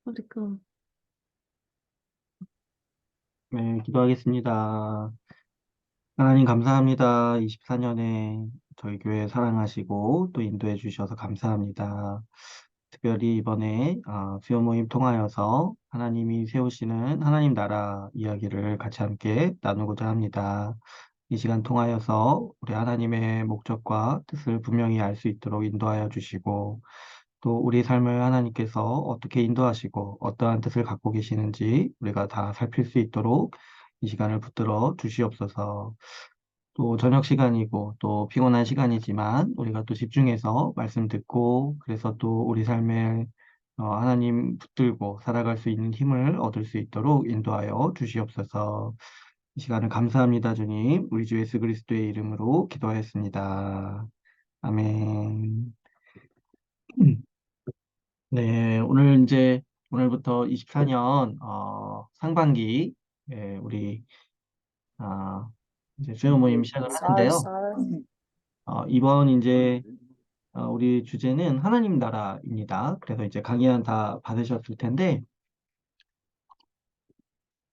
그러니까. 네, 기도하겠습니다. 하나님 감사합니다. 24년에 저희 교회 사랑하시고 또 인도해 주셔서 감사합니다. 특별히 이번에 수요 모임 통하여서 하나님이 세우시는 하나님 나라 이야기를 같이 함께 나누고자 합니다. 이 시간 통하여서 우리 하나님의 목적과 뜻을 분명히 알 수 있도록 인도하여 주시고 또 우리 삶을 하나님께서 어떻게 인도하시고 어떠한 뜻을 갖고 계시는지 우리가 다 살필 수 있도록 이 시간을 붙들어 주시옵소서. 또 저녁 시간이고 또 피곤한 시간이지만 우리가 또 집중해서 말씀 듣고 그래서 또 우리 삶에 하나님 붙들고 살아갈 수 있는 힘을 얻을 수 있도록 인도하여 주시옵소서. 이 시간을 감사합니다, 주님. 우리 주 예수 그리스도의 이름으로 기도하였습니다. 아멘. 네, 오늘부터 24년 상반기 우리 아, 이제 수요 모임 시작을 하는데요. 쌀. 이번 이제 우리 주제는 하나님 나라입니다. 그래서 이제 강의안 다 받으셨을 텐데,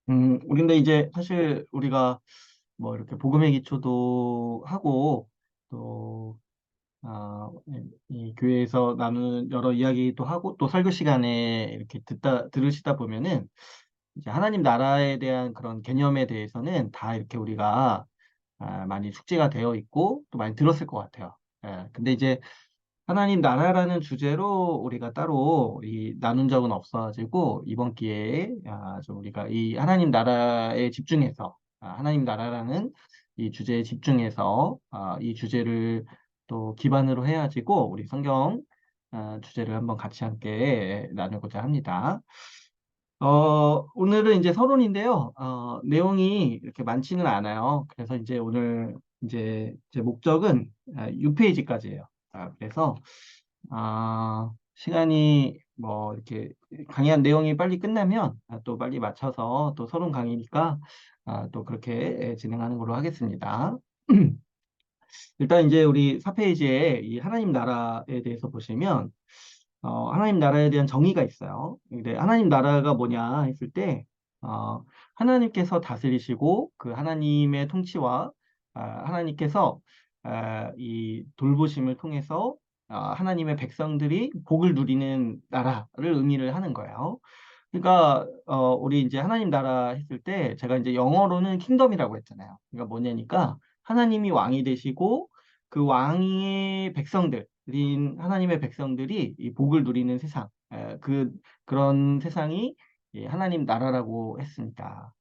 근데 이제 사실 우리가 뭐 이렇게 복음의 기초도 하고 또 이 교회에서 나누는 여러 이야기도 하고 또 설교 시간에 이렇게 들으시다 보면은 이제 하나님 나라에 대한 그런 개념에 대해서는 다 이렇게 우리가 많이 숙지가 되어 있고 또 많이 들었을 것 같아요. 근데 이제 하나님 나라라는 주제로 우리가 따로 나눈 적은 없어가지고 이번 기회에 좀 우리가 이 하나님 나라에 집중해서 하나님 나라라는 이 주제에 집중해서 이 주제를 또 기반으로 해가지고 우리 성경 주제를 한번 같이 함께 나누고자 합니다. 오늘은 이제 서론인데요. 내용이 이렇게 많지는 않아요. 그래서 이제 오늘 이제 제 목적은 6페이지까지예요. 그래서 시간이 뭐 이렇게 강의한 내용이 빨리 끝나면 또 빨리 맞춰서 또 서론 강의니까 또 그렇게 진행하는 걸로 하겠습니다. 일단 이제 우리 4페이지에 이 하나님 나라에 대해서 보시면 하나님 나라에 대한 정의가 있어요. 근데 하나님 나라가 뭐냐 했을 때, 하나님께서 다스리시고 그 하나님의 통치와 하나님께서 이 돌보심을 통해서 하나님의 백성들이 복을 누리는 나라를 의미를 하는 거예요. 그러니까 우리 이제 하나님 나라 했을 때 제가 이제 영어로는 킹덤이라고 했잖아요. 그러니까 뭐냐니까 하나님이 왕이 되시고 그 왕의 백성들인 하나님의 백성들이 이 복을 누리는 세상, 그런 세상이 이 하나님 나라라고 했습니다.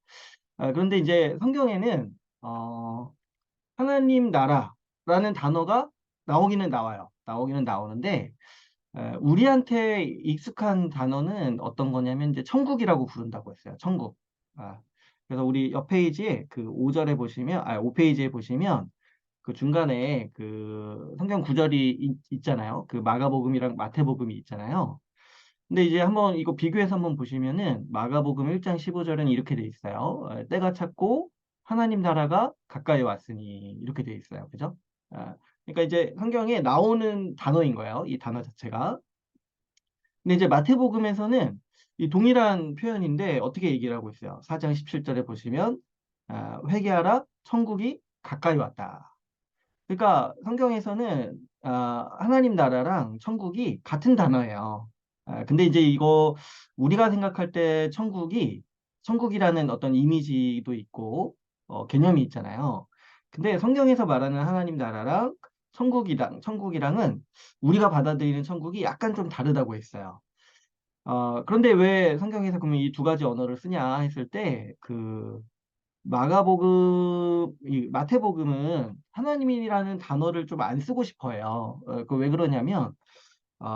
그런데 이제 성경에는 어, 하나님 나라라는 단어가 나오기는 나와요. 나오기는 나오는데 우리한테 익숙한 단어는 어떤 거냐면 이제 천국이라고 부른다고 했어요. 천국. 아, 그래서 우리 옆 페이지에 그 5절에 보시면, 5페이지에 보시면 그 중간에 그 성경 구절이 있잖아요. 그 마가복음이랑 마태복음이 있잖아요. 근데 이제 한번 이거 비교해서 한번 보시면은 마가복음 1장 15절은 이렇게 돼 있어요. 때가 찼고 하나님 나라가 가까이 왔으니 이렇게 돼 있어요. 그죠? 그러니까 이제 성경에 나오는 단어인 거예요. 이 단어 자체가. 근데 이제 마태복음에서는 이 동일한 표현인데 어떻게 얘기를 하고 있어요? 4장 17절에 보시면 회개하라 천국이 가까이 왔다. 그러니까 성경에서는 하나님 나라랑 천국이 같은 단어예요. 근데 이제 이거 우리가 생각할 때 천국이라는 어떤 이미지도 있고 개념이 있잖아요. 근데 성경에서 말하는 하나님 나라랑 천국이랑은 우리가 받아들이는 천국이 약간 좀 다르다고 했어요. 그런데 왜 성경에서 그러면 이 두 가지 언어를 쓰냐 했을 때, 마태복음은 하나님이라는 단어를 좀 안 쓰고 싶어 해요. 그 왜 그러냐면,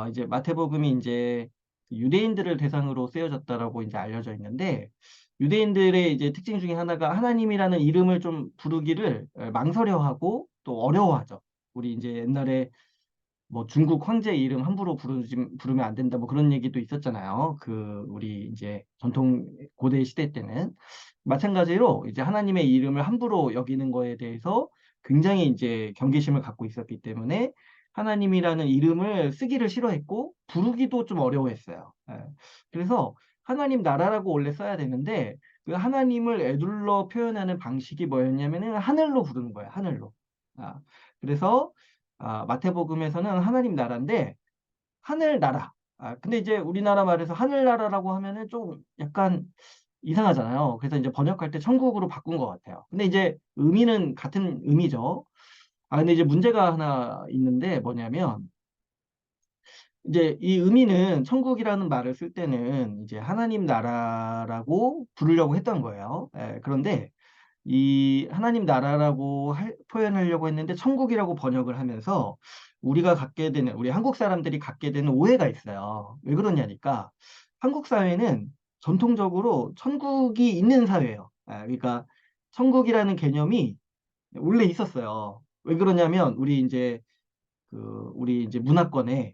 이제 마태복음이 이제 유대인들을 대상으로 쓰여졌다라고 이제 알려져 있는데, 유대인들의 이제 특징 중에 하나가 하나님이라는 이름을 좀 부르기를 망설여하고 또 어려워하죠. 우리 이제 옛날에 뭐 중국 황제 이름 함부로 부르면 안 된다 뭐 그런 얘기도 있었잖아요. 우리 이제 전통 고대 시대 때는 마찬가지로 이제 하나님의 이름을 함부로 여기는 거에 대해서 굉장히 이제 경계심을 갖고 있었기 때문에 하나님이라는 이름을 쓰기를 싫어했고 부르기도 좀 어려워했어요. 예. 그래서 하나님 나라라고 원래 써야 되는데 그 하나님을 에둘러 표현하는 방식이 뭐였냐면은 하늘로 부르는 거예요. 하늘로. 아, 그래서 마태복음에서는 하나님 나라인데 하늘나라. 근데 이제 우리나라 말에서 하늘나라라고 하면은 좀 약간 이상하잖아요. 그래서 이제 번역할 때 천국으로 바꾼 것 같아요. 근데 이제 의미는 같은 의미죠. 근데 이제 문제가 하나 있는데 뭐냐면 이제 이 의미는 천국이라는 말을 쓸 때는 이제 하나님 나라라고 부르려고 했던 거예요. 그런데 이 하나님 나라라고 표현하려고 했는데 천국이라고 번역을 하면서 우리가 갖게 되는, 우리 한국 사람들이 갖게 되는 오해가 있어요. 왜 그러냐니까 한국 사회는 전통적으로 천국이 있는 사회예요. 그러니까 천국이라는 개념이 원래 있었어요. 왜 그러냐면 우리 이제 문화권에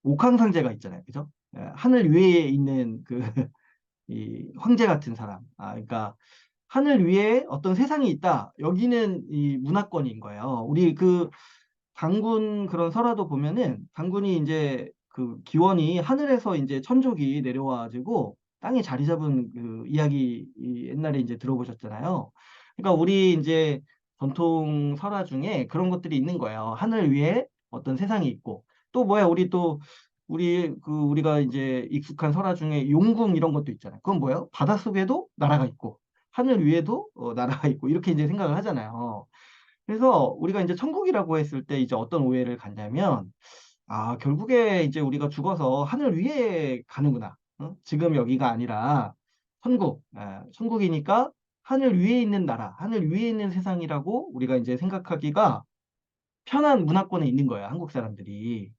옥황상제가 있잖아요. 그죠? 하늘 위에 있는 그 이 황제 같은 사람. 그러니까 하늘 위에 어떤 세상이 있다. 여기는 이 문화권인 거예요. 우리 그 단군 그런 설화도 보면은 단군이 이제 그 기원이 하늘에서 이제 천족이 내려와가지고 땅에 자리 잡은 그 이야기 옛날에 이제 들어보셨잖아요. 그러니까 우리 이제 전통 설화 중에 그런 것들이 있는 거예요. 하늘 위에 어떤 세상이 있고 또 뭐야 우리가 이제 익숙한 설화 중에 용궁 이런 것도 있잖아요. 그건 뭐예요? 바닷속에도 나라가 있고 하늘 위에도 나라가 있고 이렇게 이제 생각을 하잖아요. 그래서 우리가 이제 천국이라고 했을 때 이제 어떤 오해를 갖냐면 결국에 이제 우리가 죽어서 하늘 위에 가는구나. 지금 여기가 아니라 천국이니까 하늘 위에 있는 나라, 하늘 위에 있는 세상이라고 우리가 이제 생각하기가 편한 문화권에 있는 거예요, 한국 사람들이.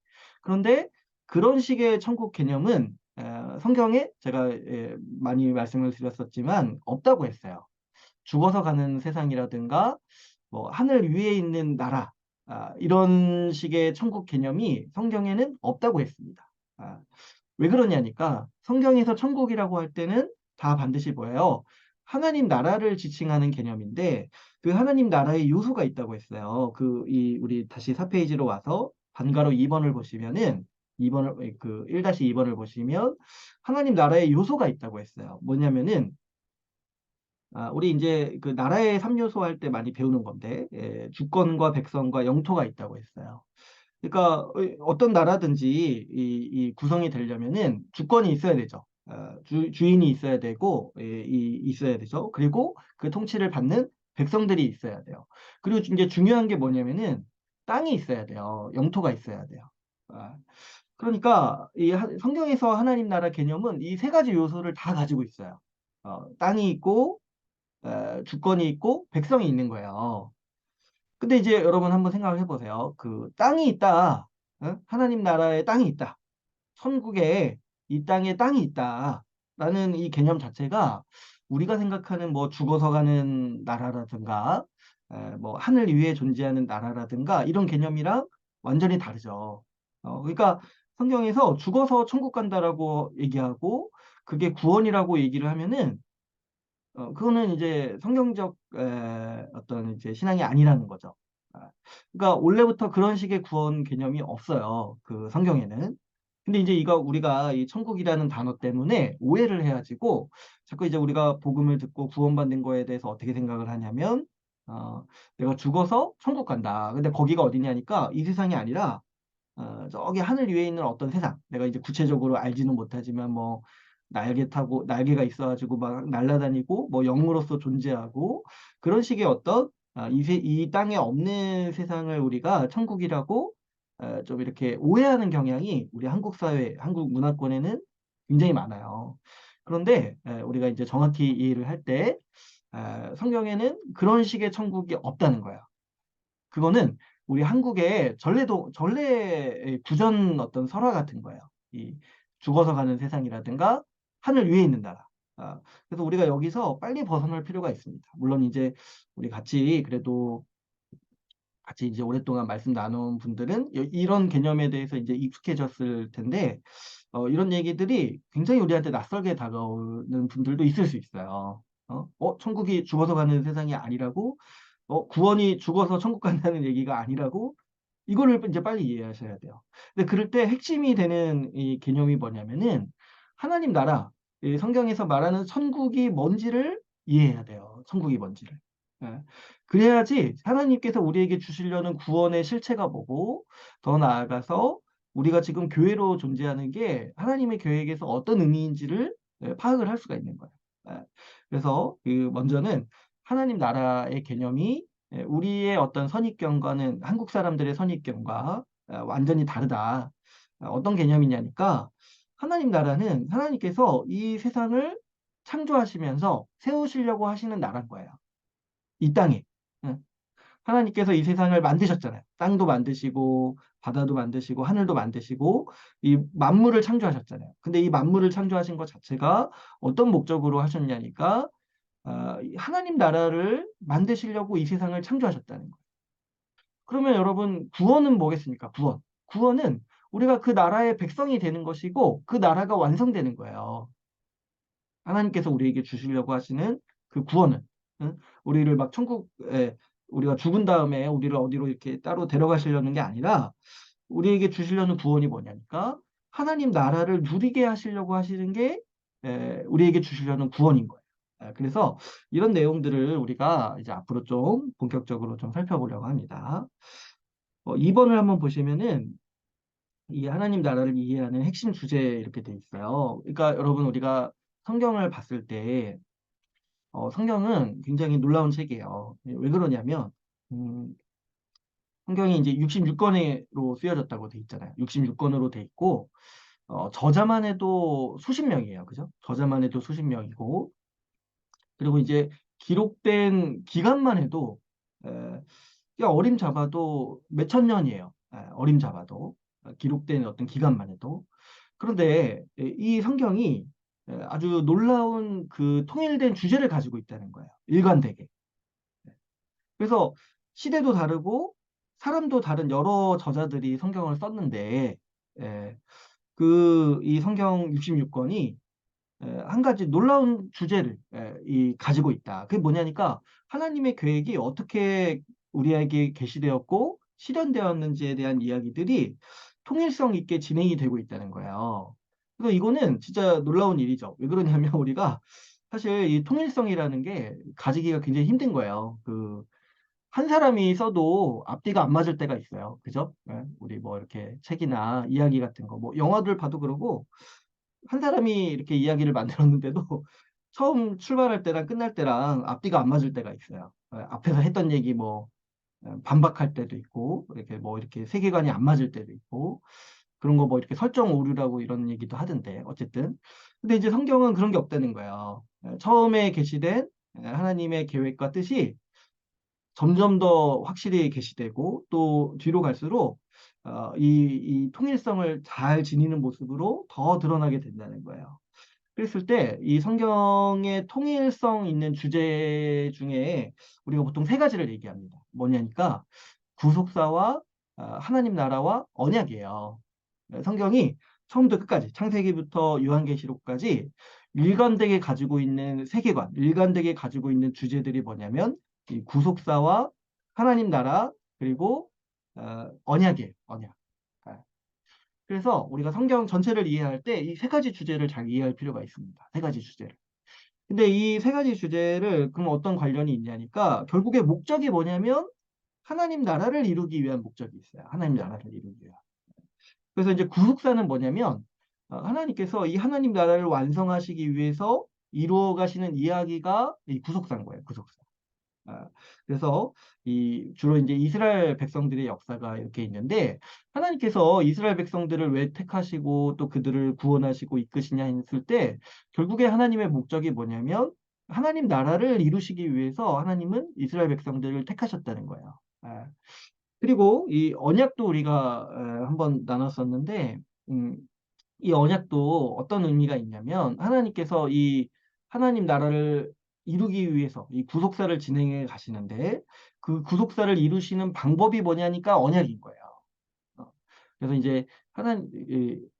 그런데 그런 식의 천국 개념은 성경에 제가 많이 말씀을 드렸었지만 없다고 했어요. 죽어서 가는 세상이라든가 뭐 하늘 위에 있는 나라 이런 식의 천국 개념이 성경에는 없다고 했습니다. 아, 왜 그러냐니까 성경에서 천국이라고 할 때는 다 반드시 뭐예요? 하나님 나라를 지칭하는 개념인데 그 하나님 나라의 요소가 있다고 했어요. 우리 다시 4페이지로 와서 반가로 2번을 보시면은 2번을 그 1-2번을 보시면 하나님 나라의 요소가 있다고 했어요. 뭐냐면은 우리 이제 그 나라의 3요소 할 때 많이 배우는 건데 주권과 백성과 영토가 있다고 했어요. 그러니까 어떤 나라든지 이 구성이 되려면은 주권이 있어야 되죠. 주인이 있어야 되고 있어야 되죠. 그리고 그 통치를 받는 백성들이 있어야 돼요. 그리고 이제 중요한 게 뭐냐면은 땅이 있어야 돼요. 영토가 있어야 돼요. 아, 그러니까 성경에서 하나님 나라 개념은 이 세 가지 요소를 다 가지고 있어요. 땅이 있고 주권이 있고 백성이 있는 거예요. 근데 이제 여러분 한번 생각을 해보세요. 그 땅이 있다. 하나님 나라에 땅이 있다. 천국에 이 땅에 땅이 있다. 라는 이 개념 자체가 우리가 생각하는 뭐 죽어서 가는 나라라든가 뭐 하늘 위에 존재하는 나라라든가 이런 개념이랑 완전히 다르죠. 그러니까 성경에서 죽어서 천국 간다라고 얘기하고 그게 구원이라고 얘기를 하면은 그거는 이제 성경적 어떤 이제 신앙이 아니라는 거죠. 그러니까 원래부터 그런 식의 구원 개념이 없어요. 그 성경에는. 근데 이제 이거 우리가 이 천국이라는 단어 때문에 오해를 해가지고 자꾸 이제 우리가 복음을 듣고 구원받는 거에 대해서 어떻게 생각을 하냐면 내가 죽어서 천국 간다. 근데 거기가 어디냐니까 이 세상이 아니라 저기 하늘 위에 있는 어떤 세상. 내가 이제 구체적으로 알지는 못하지만 뭐 날개 타고 날개가 있어가지고 막 날아다니고 뭐 영으로서 존재하고 그런 식의 어떤 이 땅에 없는 세상을 우리가 천국이라고 좀 이렇게 오해하는 경향이 우리 한국 사회, 한국 문화권에는 굉장히 많아요. 그런데 우리가 이제 정확히 이해를 할 때 성경에는 그런 식의 천국이 없다는 거예요. 그거는 우리 한국의 전래 구전 어떤 설화 같은 거예요. 이 죽어서 가는 세상이라든가 하늘 위에 있는 나라. 그래서 우리가 여기서 빨리 벗어날 필요가 있습니다. 물론 이제 우리 같이 이제 오랫동안 말씀 나눈 분들은 이런 개념에 대해서 이제 익숙해졌을 텐데, 이런 얘기들이 굉장히 우리한테 낯설게 다가오는 분들도 있을 수 있어요. 천국이 죽어서 가는 세상이 아니라고? 구원이 죽어서 천국 간다는 얘기가 아니라고? 이거를 이제 빨리 이해하셔야 돼요. 근데 그럴 때 핵심이 되는 이 개념이 뭐냐면은 하나님 나라, 이 성경에서 말하는 천국이 뭔지를 이해해야 돼요. 천국이 뭔지를. 예. 그래야지 하나님께서 우리에게 주시려는 구원의 실체가 뭐고, 더 나아가서 우리가 지금 교회로 존재하는 게 하나님의 계획에서 어떤 의미인지를 파악을 할 수가 있는 거예요. 예. 그래서 그 먼저는 하나님 나라의 개념이 우리의 어떤 선입견과는 한국 사람들의 선입견과 완전히 다르다. 어떤 개념이냐니까 하나님 나라는 하나님께서 이 세상을 창조하시면서 세우시려고 하시는 나라인 거예요. 이 땅에. 응. 하나님께서 이 세상을 만드셨잖아요. 땅도 만드시고 바다도 만드시고 하늘도 만드시고 이 만물을 창조하셨잖아요. 근데 이 만물을 창조하신 것 자체가 어떤 목적으로 하셨냐니까 하나님 나라를 만드시려고 이 세상을 창조하셨다는 거예요. 그러면 여러분 구원은 뭐겠습니까? 구원. 구원은 우리가 그 나라의 백성이 되는 것이고 그 나라가 완성되는 거예요. 하나님께서 우리에게 주시려고 하시는 그 구원은 응? 우리를 막 천국에 우리가 죽은 다음에 우리를 어디로 이렇게 따로 데려가시려는 게 아니라 우리에게 주시려는 구원이 뭐냐니까 하나님 나라를 누리게 하시려고 하시는 게 우리에게 주시려는 구원인 거예요. 그래서 이런 내용들을 우리가 이제 앞으로 좀 본격적으로 좀 살펴보려고 합니다. 2번을 한번 보시면은 이 하나님 나라를 이해하는 핵심 주제 이렇게 돼 있어요. 그러니까 여러분 우리가 성경을 봤을 때 성경은 굉장히 놀라운 책이에요. 왜 그러냐면 음, 성경이 이제 66권으로 쓰여졌다고 돼 있잖아요. 66권으로 돼 있고 저자만 해도 수십 명이에요. 그죠? 저자만 해도 수십 명이고 그리고 이제 기록된 기간만 해도 에, 그냥 어림 잡아도 몇천 년이에요. 어림 잡아도 기록된 어떤 기간만 해도. 그런데 이 성경이 아주 놀라운 그 통일된 주제를 가지고 있다는 거예요. 일관되게. 그래서 시대도 다르고 사람도 다른 여러 저자들이 성경을 썼는데 그 이 성경 66권이 한 가지 놀라운 주제를 가지고 있다. 그게 뭐냐니까 하나님의 계획이 어떻게 우리에게 계시되었고 실현되었는지에 대한 이야기들이 통일성 있게 진행이 되고 있다는 거예요. 그래서 이거는 진짜 놀라운 일이죠. 왜 그러냐면 우리가 사실 이 통일성이라는 게 가지기가 굉장히 힘든 거예요. 한 사람이 써도 앞뒤가 안 맞을 때가 있어요. 그죠? 우리 뭐 이렇게 책이나 이야기 같은 거, 뭐 영화들 봐도 그러고 한 사람이 이렇게 이야기를 만들었는데도 처음 출발할 때랑 끝날 때랑 앞뒤가 안 맞을 때가 있어요. 앞에서 했던 얘기 뭐 반박할 때도 있고 이렇게 뭐 이렇게 세계관이 안 맞을 때도 있고 그런 거 뭐 이렇게 설정 오류라고 이런 얘기도 하던데 어쨌든 근데 이제 성경은 그런 게 없다는 거예요. 처음에 계시된 하나님의 계획과 뜻이 점점 더 확실히 계시되고 또 뒤로 갈수록 이 통일성을 잘 지니는 모습으로 더 드러나게 된다는 거예요. 그랬을 때 이 성경의 통일성 있는 주제 중에 우리가 보통 세 가지를 얘기합니다. 뭐냐니까 구속사와 하나님 나라와 언약이에요. 성경이 처음부터 끝까지 창세기부터 요한계시록까지 일관되게 가지고 있는 세계관, 일관되게 가지고 있는 주제들이 뭐냐면 이 구속사와 하나님 나라 그리고 언약이에요. 언약. 아, 그래서 우리가 성경 전체를 이해할 때 이 세 가지 주제를 잘 이해할 필요가 있습니다. 세 가지 주제를. 근데 이 세 가지 주제를 그럼 어떤 관련이 있냐니까 결국에 목적이 뭐냐면 하나님 나라를 이루기 위한 목적이 있어요. 하나님 나라를 이루기 위한. 그래서 이제 구속사는 뭐냐면 하나님께서 이 하나님 나라를 완성하시기 위해서 이루어 가시는 이야기가 이 구속사인 거예요. 구속사. 아, 그래서 이 주로 이제 이스라엘 백성들의 역사가 이렇게 있는데 하나님께서 이스라엘 백성들을 왜 택하시고 또 그들을 구원하시고 이끄시냐 했을 때 결국에 하나님의 목적이 뭐냐면 하나님 나라를 이루시기 위해서 하나님은 이스라엘 백성들을 택하셨다는 거예요. 아, 그리고 이 언약도 우리가 한번 나눴었는데 음, 이 언약도 어떤 의미가 있냐면 하나님께서 이 하나님 나라를 이루기 위해서 이 구속사를 진행해 가시는데 그 구속사를 이루시는 방법이 뭐냐니까 언약인 거예요. 어, 그래서 이제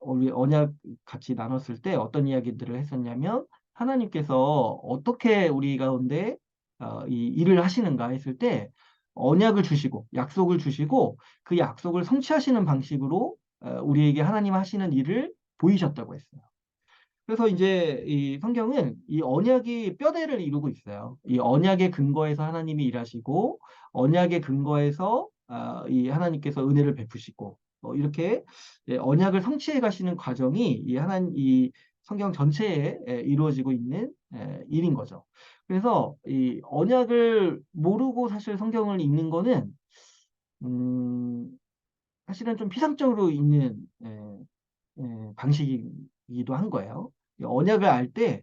우리 언약 같이 나눴을 때 어떤 이야기들을 했었냐면 하나님께서 어떻게 우리 가운데 이 일을 하시는가 했을 때 언약을 주시고 약속을 주시고 그 약속을 성취하시는 방식으로 우리에게 하나님 하시는 일을 보이셨다고 했어요. 그래서 이제 이 성경은 이 언약이 뼈대를 이루고 있어요. 이 언약의 근거에서 하나님이 일하시고 언약의 근거에서 이 하나님께서 은혜를 베푸시고 이렇게 언약을 성취해 가시는 과정이 이 성경 전체에 이루어지고 있는 일인 거죠. 그래서 이 언약을 모르고 사실 성경을 읽는 거는 음, 사실은 좀 피상적으로 읽는 방식이기도 한 거예요. 이 언약을 알 때,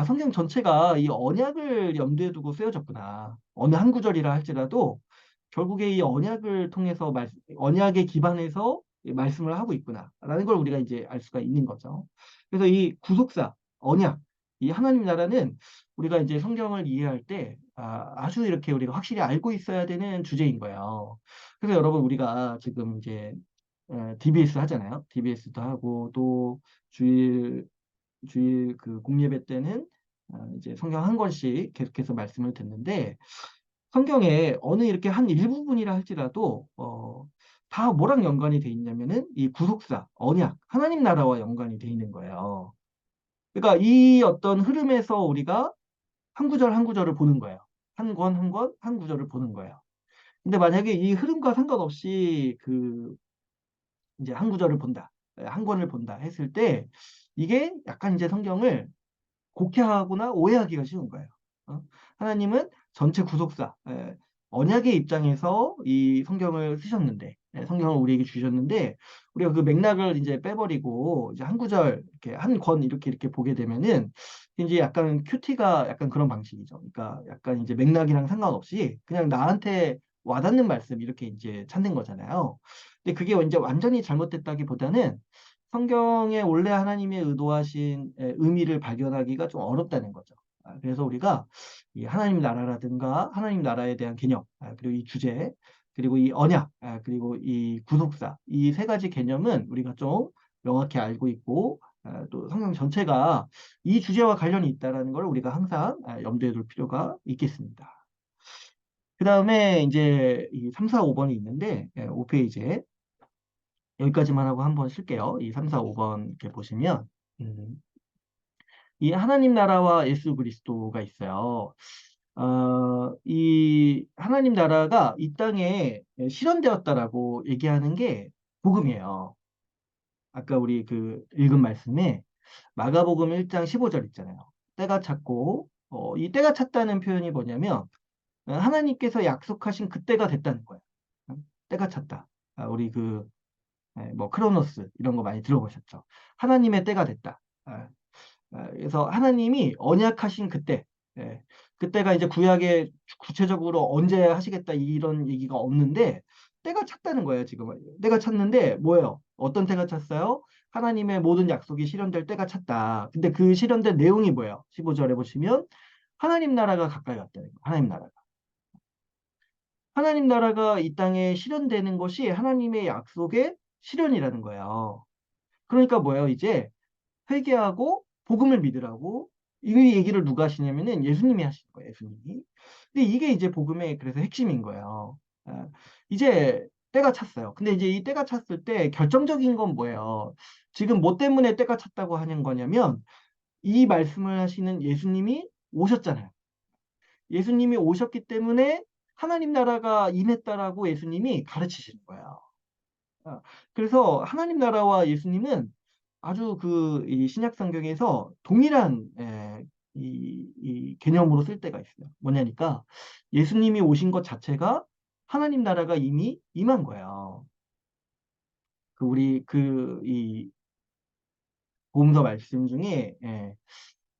성경 전체가 이 언약을 염두에 두고 쓰여졌구나. 어느 한 구절이라 할지라도 결국에 이 언약을 통해서 언약에 기반해서 이 말씀을 하고 있구나라는 걸 우리가 이제 알 수가 있는 거죠. 그래서 이 구속사, 언약, 이 하나님 나라는 우리가 이제 성경을 이해할 때 아주 이렇게 우리가 확실히 알고 있어야 되는 주제인 거예요. 그래서 여러분 우리가 지금 이제 DBS 하잖아요. DBS도 하고 또 주일 그 공예배 때는 이제 성경 한 권씩 계속해서 말씀을 듣는데 성경에 어느 이렇게 한 일부분이라 할지라도 다 뭐랑 연관이 돼 있냐면은 이 구속사, 언약, 하나님 나라와 연관이 돼 있는 거예요. 그러니까 이 어떤 흐름에서 우리가 한 구절 한 구절을 보는 거예요. 한 권 한 권 한 구절을 보는 거예요. 근데 만약에 이 흐름과 상관없이 그 이제 한 구절을 본다, 한 권을 본다 했을 때 이게 약간 이제 성경을 곡해하거나 오해하기가 쉬운 거예요. 어? 하나님은 전체 구속사, 언약의 입장에서 이 성경을 쓰셨는데, 성경을 우리에게 주셨는데, 우리가 그 맥락을 이제 빼버리고, 이제 한 구절, 이렇게 한 권 이렇게 보게 되면은, 이제 약간 큐티가 약간 그런 방식이죠. 그러니까 약간 이제 맥락이랑 상관없이 그냥 나한테 와닿는 말씀 이렇게 이제 찾는 거잖아요. 근데 그게 이제 완전히 잘못됐다기보다는 성경에 원래 하나님의 의도하신 의미를 발견하기가 좀 어렵다는 거죠. 그래서 우리가 이 하나님 나라라든가 하나님 나라에 대한 개념, 그리고 이 주제, 그리고 이 언약, 그리고 이 구속사, 이 세 가지 개념은 우리가 좀 명확히 알고 있고, 또 성경 전체가 이 주제와 관련이 있다는 걸 우리가 항상 염두에 둘 필요가 있겠습니다. 그 다음에 이제 이 3, 4, 5번이 있는데, 5페이지에 여기까지만 하고 한번 쓸게요. 이 3, 4, 5번 이렇게 보시면, 음, 이 하나님 나라와 예수 그리스도가 있어요. 이 하나님 나라가 이 땅에 실현되었다라고 얘기하는 게 복음이에요. 아까 우리 그 읽은 말씀에 마가복음 1장 15절 있잖아요. 때가 찼고, 이 때가 찼다는 표현이 뭐냐면, 하나님께서 약속하신 그 때가 됐다는 거예요. 때가 찼다. 우리 뭐 크로노스 이런 거 많이 들어보셨죠? 하나님의 때가 됐다. 그래서 하나님이 언약하신 그때, 예, 그때가 이제 구약에 구체적으로 언제 하시겠다 이런 얘기가 없는데 때가 찼다는 거예요, 지금. 때가 찼는데 뭐예요? 어떤 때가 찼어요? 하나님의 모든 약속이 실현될 때가 찼다. 근데 그 실현된 내용이 뭐예요? 15절에 보시면 하나님 나라가 가까이 왔다는 거예요. 하나님 나라가. 하나님 나라가 이 땅에 실현되는 것이 하나님의 약속의 실현이라는 거예요. 그러니까 뭐예요? 이제 회개하고 복음을 믿으라고 이 얘기를 누가 하시냐면은 예수님이 하신 거예요. 예수님이. 근데 이게 이제 복음의 그래서 핵심인 거예요. 이제 때가 찼어요. 근데 이제 이 때가 찼을 때 결정적인 건 뭐예요? 지금 뭐 때문에 때가 찼다고 하는 거냐면 이 말씀을 하시는 예수님이 오셨잖아요. 예수님이 오셨기 때문에 하나님 나라가 임했다라고 예수님이 가르치시는 거예요. 아, 그래서 하나님 나라와 예수님은 아주 이 신약 성경에서 동일한 이 개념으로 쓸 때가 있어요. 뭐냐니까 예수님이 오신 것 자체가 하나님 나라가 이미 임한 거예요. 우리 이 복음서 말씀 중에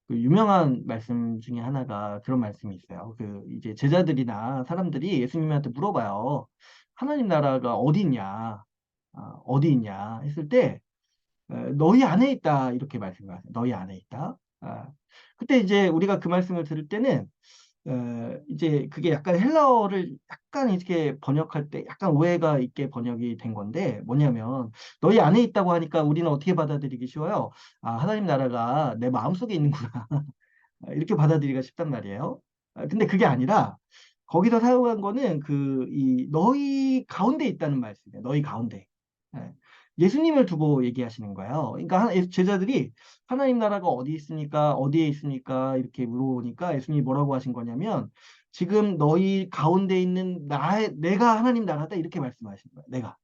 그 유명한 말씀 중에 하나가 그런 말씀이 있어요. 이제 제자들이나 사람들이 예수님한테 물어봐요. 하나님 나라가 어디 있냐? 어디 있냐? 했을 때 너희 안에 있다 이렇게 말씀하세요. 너희 안에 있다. 그때 이제 우리가 그 말씀을 들을 때는 이제 그게 약간 헬라어를 약간 이렇게 번역할 때 약간 오해가 있게 번역이 된 건데 뭐냐면 너희 안에 있다고 하니까 우리는 어떻게 받아들이기 쉬워요? 하나님 나라가 내 마음속에 있는구나. 이렇게 받아들이기가 쉽단 말이에요. 근데 그게 아니라 거기서 사용한 거는 이 너희 가운데 있다는 말씀이에요. 너희 가운데. 예. 예수님을 두고 얘기하시는 거예요. 그러니까 제자들이 하나님 나라가 어디 있습니까? 어디에 있습니까? 이렇게 물어보니까 예수님이 뭐라고 하신 거냐면 지금 너희 가운데 있는 내가 하나님 나라다 이렇게 말씀하신 거예요. 내가.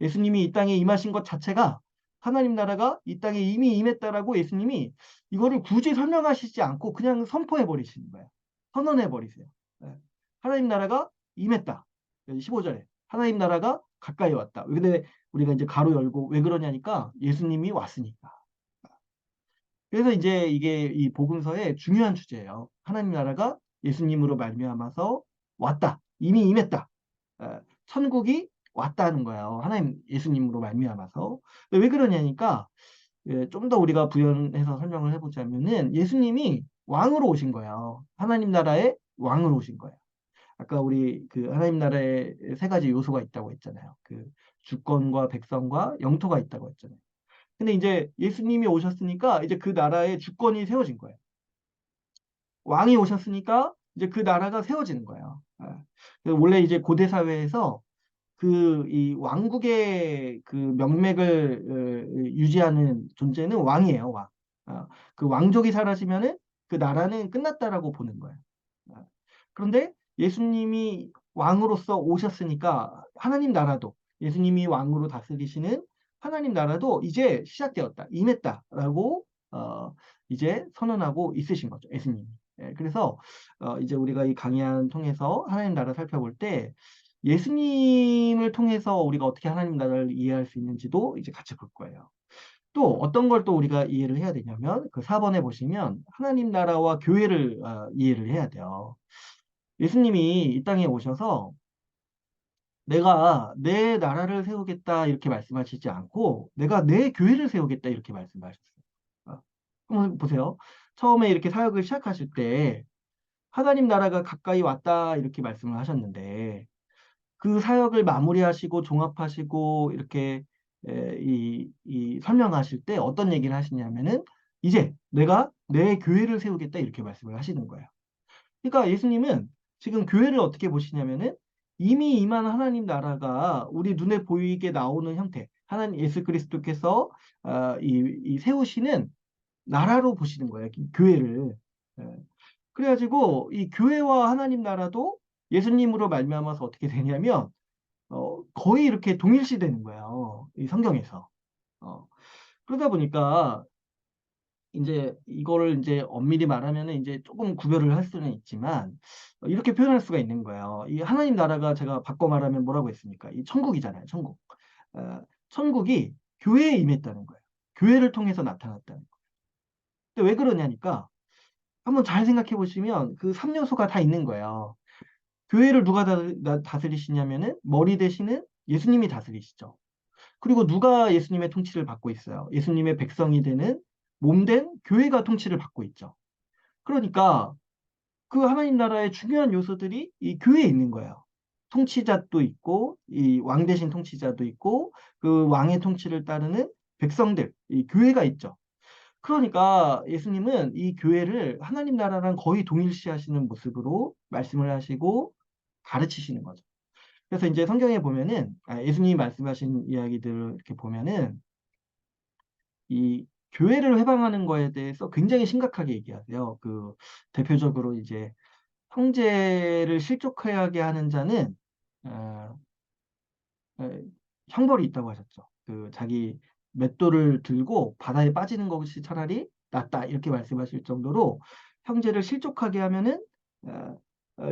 예수님이 이 땅에 임하신 것 자체가 하나님 나라가 이 땅에 이미 임했다라고 예수님이 이거를 굳이 설명하시지 않고 그냥 선포해 버리시는 거예요. 선언해 버리세요. 예. 하나님 나라가 임했다. 15절에 하나님 나라가 가까이 왔다. 근데 우리가 이제 가로 열고 왜 그러냐니까 예수님이 왔으니까. 그래서 이제 이게 이 복음서의 중요한 주제예요. 하나님 나라가 예수님으로 말미암아서 왔다. 이미 임했다. 천국이 왔다는 거예요. 하나님 예수님으로 말미암아서. 왜 그러냐니까 좀 더 우리가 부연해서 설명을 해보자면은 예수님이 왕으로 오신 거예요. 하나님 나라의 왕으로 오신 거예요. 아까 우리 그 하나님 나라에 세 가지 요소가 있다고 했잖아요. 그 주권과 백성과 영토가 있다고 했잖아요. 근데 이제 예수님이 오셨으니까 이제 그 나라의 주권이 세워진 거예요. 왕이 오셨으니까 이제 그 나라가 세워지는 거예요. 원래 이제 고대 사회에서 이 왕국의 그 명맥을 유지하는 존재는 왕이에요, 왕. 그 왕족이 사라지면은 그 나라는 끝났다라고 보는 거예요. 어, 그런데 예수님이 왕으로서 오셨으니까 하나님 나라도 예수님이 왕으로 다스리시는 하나님 나라도 이제 시작되었다, 임했다라고 이제 선언하고 있으신 거죠, 예수님이. 그래서 이제 우리가 이 강의안 통해서 하나님 나라 살펴볼 때 예수님을 통해서 우리가 어떻게 하나님 나라를 이해할 수 있는지도 이제 같이 볼 거예요. 또 어떤 걸 또 우리가 이해를 해야 되냐면 그 4번에 보시면 하나님 나라와 교회를 이해를 해야 돼요. 예수님이 이 땅에 오셔서 내가 내 나라를 세우겠다 이렇게 말씀하시지 않고 내가 내 교회를 세우겠다 이렇게 말씀하셨어요. 한번 보세요. 처음에 이렇게 사역을 시작하실 때 하나님 나라가 가까이 왔다 이렇게 말씀을 하셨는데 그 사역을 마무리하시고 종합하시고 이렇게 이 설명하실 때 어떤 얘기를 하시냐면은 이제 내가 내 교회를 세우겠다 이렇게 말씀을 하시는 거예요. 그러니까 예수님은 지금 교회를 어떻게 보시냐면은 이미 임한 하나님 나라가 우리 눈에 보이게 나오는 형태, 하나님 예수 그리스도께서 이 세우시는 나라로 보시는 거예요. 이 교회를. 예. 그래가지고 이 교회와 하나님 나라도 예수님으로 말미암아서 어떻게 되냐면 거의 이렇게 동일시되는 거예요. 이 성경에서. 어, 그러다 보니까 이제 이거를 이제 엄밀히 말하면은 이제 조금 구별을 할 수는 있지만 이렇게 표현할 수가 있는 거예요. 이 하나님 나라가 제가 바꿔 말하면 뭐라고 했습니까? 이 천국이잖아요. 천국. 천국이 교회에 임했다는 거예요. 교회를 통해서 나타났다는 거예요. 근데 왜 그러냐니까 한번 잘 생각해 보시면 그 3요소가 다 있는 거예요. 교회를 누가 다스리시냐면은 머리 대신은 예수님이 다스리시죠. 그리고 누가 예수님의 통치를 받고 있어요? 예수님의 백성이 되는 몸된 교회가 통치를 받고 있죠. 그러니까 그 하나님 나라의 중요한 요소들이 이 교회에 있는 거예요. 통치자도 있고, 이 왕 대신 통치자도 있고, 그 왕의 통치를 따르는 백성들, 이 교회가 있죠. 그러니까 예수님은 이 교회를 하나님 나라랑 거의 동일시하시는 모습으로 말씀을 하시고 가르치시는 거죠. 그래서 이제 성경에 보면은 예수님이 말씀하신 이야기들을 이렇게 보면은 이 교회를 회방하는 거에 대해서 굉장히 심각하게 얘기하세요. 그 대표적으로 이제 형제를 실족하게 하는 자는 어, 어, 형벌이 있다고 하셨죠. 그 자기 맷돌을 들고 바다에 빠지는 것이 차라리 낫다 이렇게 말씀하실 정도로 형제를 실족하게 하면은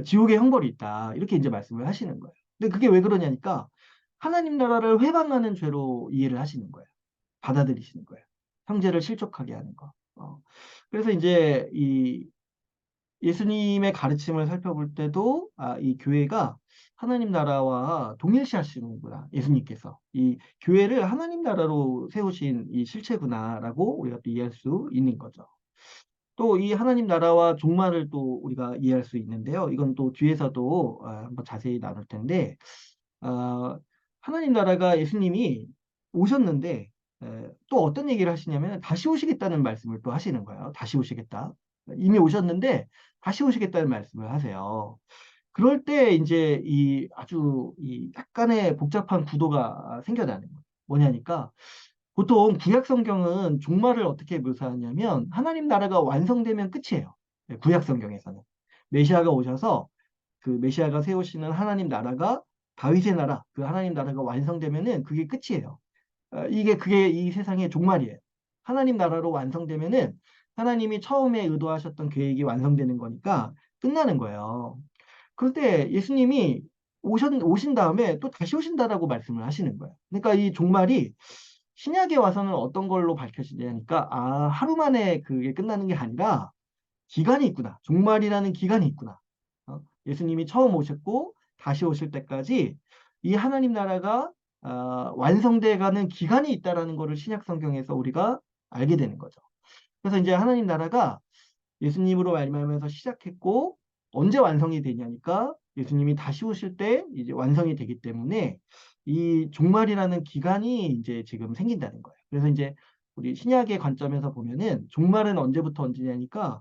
지옥의 형벌이 있다 이렇게 이제 말씀을 하시는 거예요. 근데 그게 왜 그러냐니까 하나님 나라를 회방하는 죄로 이해를 하시는 거예요. 받아들이시는 거예요. 형제를 실족하게 하는 거. 그래서 이제 이 예수님의 가르침을 살펴볼 때도 이 교회가 하나님 나라와 동일시하시는구나. 예수님께서 이 교회를 하나님 나라로 세우신 이 실체구나라고 우리가 또 이해할 수 있는 거죠. 또 이 하나님 나라와 종말을 또 우리가 이해할 수 있는데요. 이건 또 뒤에서도 한번 자세히 나눌 텐데 어, 하나님 나라가 예수님이 오셨는데 또 어떤 얘기를 하시냐면 다시 오시겠다는 말씀을 또 하시는 거예요. 다시 오시겠다. 이미 오셨는데 다시 오시겠다는 말씀을 하세요. 그럴 때 이제 이 아주 이 약간의 복잡한 구도가 생겨나는 거예요. 뭐냐니까 보통 구약 성경은 종말을 어떻게 묘사하냐면 하나님 나라가 완성되면 끝이에요. 네, 구약 성경에서는 메시아가 오셔서 그 메시아가 세우시는 하나님 나라가 다윗의 나라, 그 하나님 나라가 완성되면은 그게 끝이에요. 그게 이 세상의 종말이에요. 하나님 나라로 완성되면은 하나님이 처음에 의도하셨던 계획이 완성되는 거니까 끝나는 거예요. 그런데 예수님이 오신 다음에 또 다시 오신다라고 말씀을 하시는 거예요. 그러니까 이 종말이 신약에 와서는 어떤 걸로 밝혀지냐니까, 아, 하루 만에 그게 끝나는 게 아니라 기간이 있구나. 종말이라는 기간이 있구나. 예수님이 처음 오셨고 다시 오실 때까지 이 하나님 나라가 완성돼 가는 기간이 있다라는 것을 신약 성경에서 우리가 알게 되는 거죠. 그래서 이제 하나님 나라가 예수님으로 말미암아서 시작했고 언제 완성이 되냐니까 예수님이 다시 오실 때 이제 완성이 되기 때문에 이 종말이라는 기간이 이제 지금 생긴다는 거예요. 그래서 이제 우리 신약의 관점에서 보면은 종말은 언제부터 언제냐니까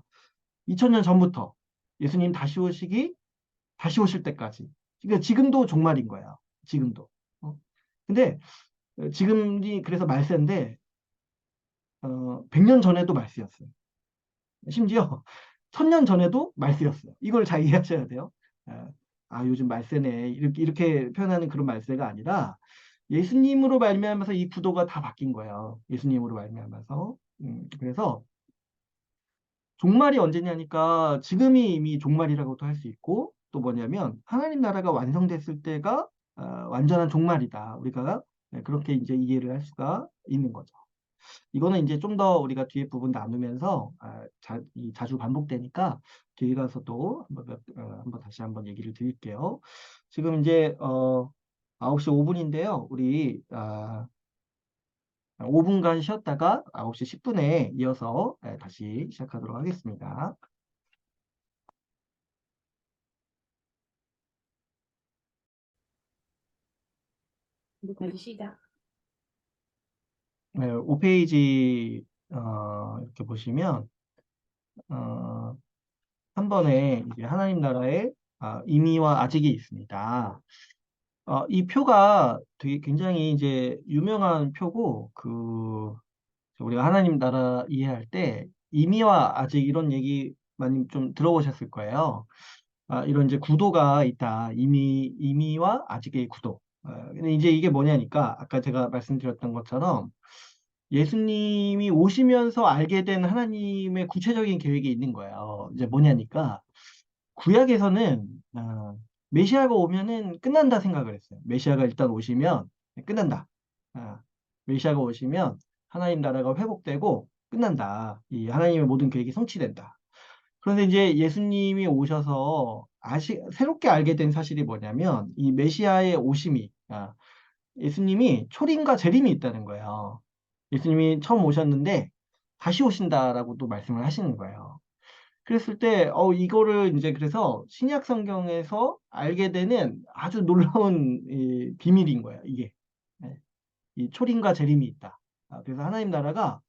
2000년 전부터 예수님 다시 오실 때까지. 그러니까 지금도 종말인 거야. 지금도. 어? 근데 지금이 그래서 말세인데 100년 전에도 말세였어요. 심지어 1000년 전에도 말세였어요. 이걸 잘 이해하셔야 돼요. 아, 요즘 말세네. 이렇게 표현하는 그런 말세가 아니라 예수님으로 말미암아서 이 구도가 다 바뀐 거예요. 예수님으로 말미암아서. 그래서 종말이 언제냐니까 지금이 이미 종말이라고도 할 수 있고 또 뭐냐면 하나님 나라가 완성됐을 때가 완전한 종말이다. 우리가 그렇게 이제 이해를 할 수가 있는 거죠. 이거는 이제 좀 더 우리가 뒤에 부분 나누면서 자주 반복되니까 뒤에 가서 또 한번 다시 한번 얘기를 드릴게요. 지금 이제 9시 5분인데요. 우리 5분간 쉬었다가 9시 10분에 이어서 다시 시작하도록 하겠습니다. 다시 시작. 네, 5페이지 이렇게 보시면 어, 한 번에 이제 하나님 나라의 임의와 아직이 있습니다. 이 표가 되게 굉장히 이제 유명한 표고 우리가 하나님 나라 이해할 때 임의와 아직 이런 얘기 많이 좀 들어보셨을 거예요. 이런 이제 구도가 있다. 임의와 아직의 구도. 근데 이제 이게 뭐냐니까 아까 제가 말씀드렸던 것처럼 예수님이 오시면서 알게 된 하나님의 구체적인 계획이 있는 거예요. 이제 뭐냐니까 구약에서는 메시아가 오면은 끝난다 생각을 했어요. 메시아가 일단 오시면 끝난다. 아, 메시아가 오시면 하나님 나라가 회복되고 끝난다. 이 하나님의 모든 계획이 성취된다. 그런데 이제 예수님이 오셔서 새롭게 알게 된 사실이 뭐냐면 이 메시아의 오심이 예수님이 초림과 재림이 있다는 거예요. 예수님이 처음 오셨는데 다시 오신다라고 또 말씀을 하시는 거예요. 그랬을 때, 이거를 이제 그래서 신약 성경에서 알게 되는 아주 놀라운 이 비밀인 거예요, 이게. 네. 이 초림과 재림이 있다. 그래서 하나님 나라가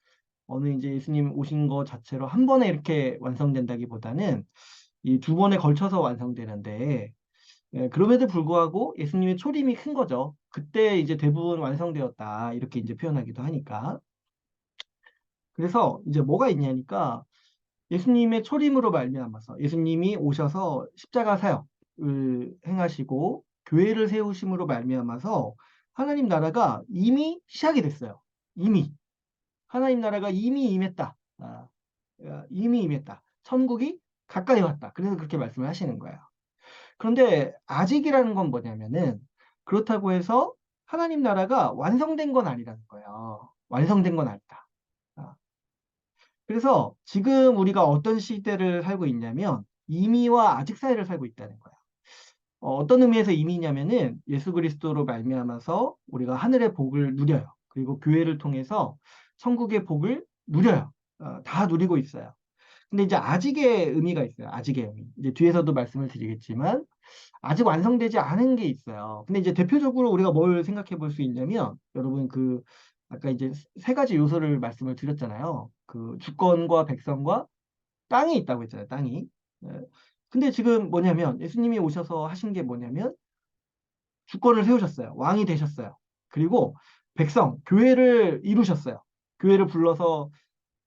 어느 이제 예수님 오신 거 자체로 한 번에 이렇게 완성된다기보다는 이 두 번에 걸쳐서 완성되는데, 그럼에도 불구하고 예수님의 초림이 큰 거죠. 그때 이제 대부분 완성되었다. 이렇게 이제 표현하기도 하니까. 그래서 이제 뭐가 있냐니까 예수님의 초림으로 말미암아서 예수님이 오셔서 십자가 사역을 행하시고 교회를 세우심으로 말미암아서 하나님 나라가 이미 시작이 됐어요. 이미 하나님 나라가 이미 임했다. 이미 임했다. 천국이 가까이 왔다. 그래서 그렇게 말씀을 하시는 거예요. 그런데 아직이라는 건 뭐냐면은 그렇다고 해서 하나님 나라가 완성된 건 아니라는 거예요. 완성된 건 아니다. 아, 그래서 지금 우리가 어떤 시대를 살고 있냐면 이미와 아직 사이를 살고 있다는 거예요. 어떤 의미에서 이미냐면은 예수 그리스도로 말미암아서 우리가 하늘의 복을 누려요. 그리고 교회를 통해서 천국의 복을 누려요. 다 누리고 있어요. 근데 이제 아직의 의미가 있어요. 아직의 의미. 이제 뒤에서도 말씀을 드리겠지만 아직 완성되지 않은 게 있어요. 근데 이제 대표적으로 우리가 뭘 생각해 볼 수 있냐면 여러분 아까 이제 세 가지 요소를 말씀을 드렸잖아요. 그 주권과 백성과 땅이 있다고 했잖아요. 땅이. 예. 근데 지금 뭐냐면 예수님이 오셔서 하신 게 뭐냐면 주권을 세우셨어요. 왕이 되셨어요. 그리고 백성, 교회를 이루셨어요. 교회를 불러서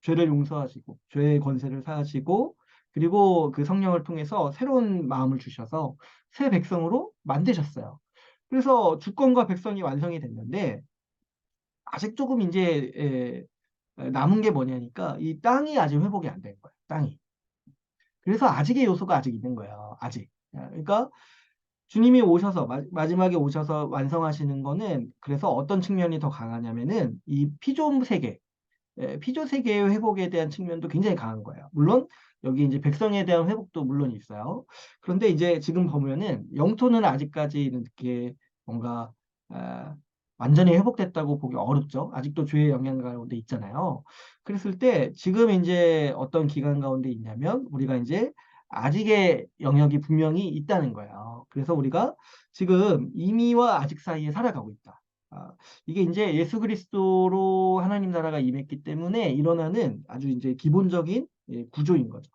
죄를 용서하시고 죄의 권세를 사하시고 그리고 그 성령을 통해서 새로운 마음을 주셔서 새 백성으로 만드셨어요. 그래서 주권과 백성이 완성이 됐는데 아직 조금 이제 남은 게 뭐냐니까 이 땅이 아직 회복이 안 된 거예요. 땅이. 그래서 아직의 요소가 아직 있는 거예요. 아직. 그러니까 주님이 오셔서 마지막에 오셔서 완성하시는 거는 그래서 어떤 측면이 더 강하냐면은 이 피조 세계, 피조 세계의 회복에 대한 측면도 굉장히 강한 거예요. 물론 여기 이제 백성에 대한 회복도 물론 있어요. 그런데 이제 지금 보면은 영토는 아직까지 이렇게 뭔가 아, 완전히 회복됐다고 보기 어렵죠. 아직도 죄의 영향 가운데 있잖아요. 그랬을 때 지금 이제 어떤 기간 가운데 있냐면 우리가 이제 아직의 영역이 분명히 있다는 거예요. 그래서 우리가 지금 이미와 아직 사이에 살아가고 있다. 아, 이게 이제 예수 그리스도로 하나님 나라가 임했기 때문에 일어나는 아주 이제 기본적인 구조인 거죠.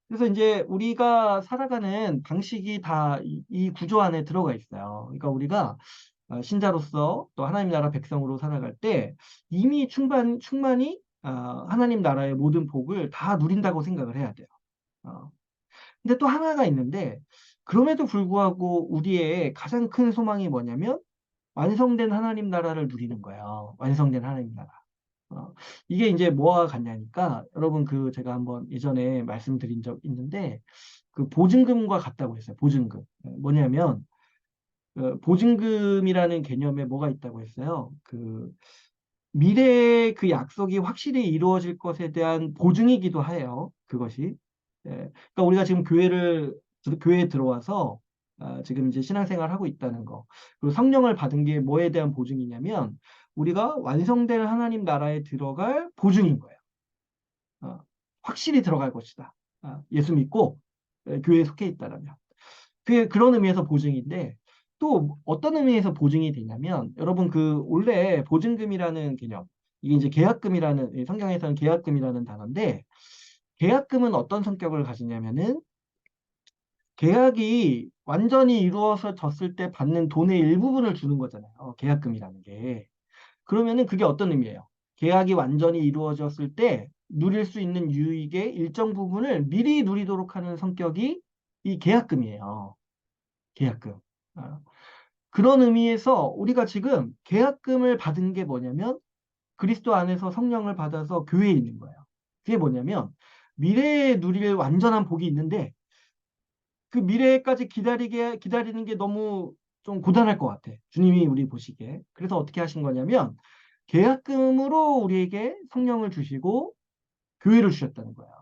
그래서 이제 우리가 살아가는 방식이 다 이 구조 안에 들어가 있어요. 그러니까 우리가 신자로서 또 하나님 나라 백성으로 살아갈 때 이미 충만히 하나님 나라의 모든 복을 다 누린다고 생각을 해야 돼요. 어. 근데 또 하나가 있는데 그럼에도 불구하고 우리의 가장 큰 소망이 뭐냐면 완성된 하나님 나라를 누리는 거예요. 완성된 하나님 나라. 어, 이게 이제 뭐와 같냐니까 여러분 그 제가 한번 예전에 말씀드린 적 있는데 그 보증금과 같다고 했어요. 보증금. 뭐냐면 보증금이라는 개념에 뭐가 있다고 했어요. 그 미래의 그 약속이 확실히 이루어질 것에 대한 보증이기도 해요. 그것이. 그러니까 우리가 지금 교회에 들어와서 지금 이제 신앙생활 하고 있다는 거. 그리고 성령을 받은 게 뭐에 대한 보증이냐면 우리가 완성될 하나님 나라에 들어갈 보증인 거예요. 어, 확실히 들어갈 것이다. 예수 믿고 교회에 속해 있다라면. 그런 의미에서 보증인데 또 어떤 의미에서 보증이 되냐면 여러분 그 원래 보증금이라는 개념 이게 이제 계약금이라는 성경에서는 계약금이라는 단어인데 계약금은 어떤 성격을 가지냐면은 계약이 완전히 이루어졌을 때 받는 돈의 일부분을 주는 거잖아요. 계약금이라는 게. 그러면은 그게 어떤 의미예요? 계약이 완전히 이루어졌을 때 누릴 수 있는 유익의 일정 부분을 미리 누리도록 하는 성격이 이 계약금이에요. 계약금. 아, 그런 의미에서 우리가 지금 계약금을 받은 게 뭐냐면 그리스도 안에서 성령을 받아서 교회에 있는 거예요. 그게 뭐냐면 미래에 누릴 완전한 복이 있는데 그 미래까지 기다리는 게 너무 좀 고단할 것 같아. 주님이 우리 보시기에. 그래서 어떻게 하신 거냐면 계약금으로 우리에게 성령을 주시고 교회를 주셨다는 거예요.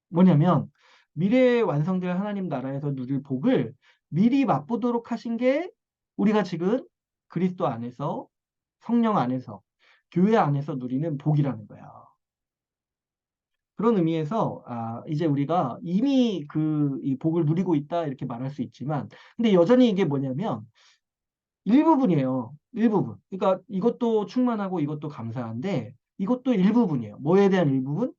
뭐냐면 미래에 완성될 하나님 나라에서 누릴 복을 미리 맛보도록 하신 게 우리가 지금 그리스도 안에서 성령 안에서 교회 안에서 누리는 복이라는 거야. 그런 의미에서 이제 우리가 이미 이 복을 누리고 있다 이렇게 말할 수 있지만 근데 여전히 이게 뭐냐면 일부분이에요. 일부분. 그러니까 이것도 충만하고 이것도 감사한데 이것도 일부분이에요. 뭐에 대한 일부분?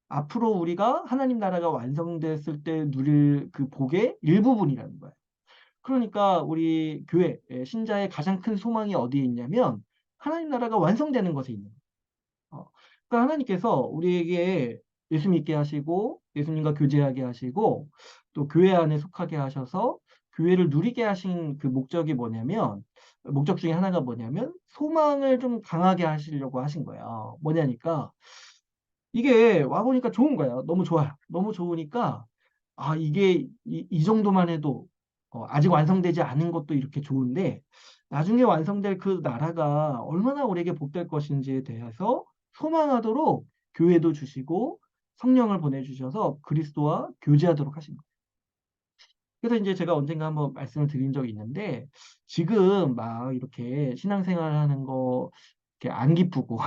앞으로 우리가 하나님 나라가 완성됐을 때 누릴 그 복의 일부분이라는 거예요. 그러니까 우리 교회 신자의 가장 큰 소망이 어디에 있냐면 하나님 나라가 완성되는 것에 있는 거예요. 그러니까 하나님께서 우리에게 예수 믿게 하시고 예수님과 교제하게 하시고 또 교회 안에 속하게 하셔서 교회를 누리게 하신 그 목적이 뭐냐면 목적 중에 하나가 뭐냐면 소망을 좀 강하게 하시려고 하신 거예요. 뭐냐니까 이게 와보니까 좋은 거예요. 너무 좋아요. 너무 좋으니까 이게 이 정도만 해도 아직 완성되지 않은 것도 이렇게 좋은데 나중에 완성될 그 나라가 얼마나 우리에게 복될 것인지에 대해서 소망하도록 교회도 주시고 성령을 보내주셔서 그리스도와 교제하도록 하신 거예요. 그래서 이제 제가 언젠가 한번 말씀을 드린 적이 있는데 지금 막 이렇게 신앙생활 하는 거 이렇게 안 기쁘고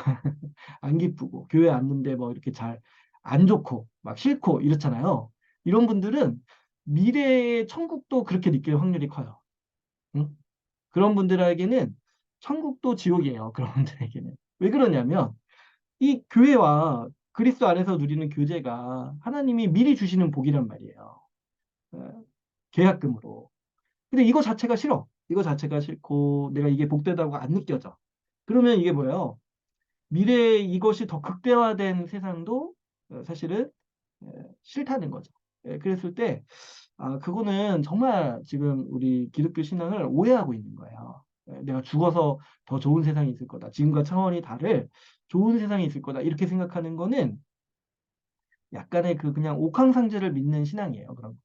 안 기쁘고 교회 왔는데 뭐 이렇게 잘 안 좋고 막 싫고 이렇잖아요. 이런 분들은 미래의 천국도 그렇게 느낄 확률이 커요. 응? 그런 분들에게는 천국도 지옥이에요. 그런 분들에게는. 왜 그러냐면 이 교회와 그리스도 안에서 누리는 교제가 하나님이 미리 주시는 복이란 말이에요. 계약금으로. 근데 이거 자체가 싫어. 이거 자체가 싫고 내가 이게 복되다고 안 느껴져. 그러면 이게 뭐예요? 미래에 이것이 더 극대화된 세상도 사실은 싫다는 거죠. 그랬을 때 그거는 정말 지금 우리 기독교 신앙을 오해하고 있는 거예요. 내가 죽어서 더 좋은 세상이 있을 거다. 지금과 차원이 다를 좋은 세상이 있을 거다. 이렇게 생각하는 거는 약간의 그 그냥 옥황상제를 믿는 신앙이에요. 그런 거.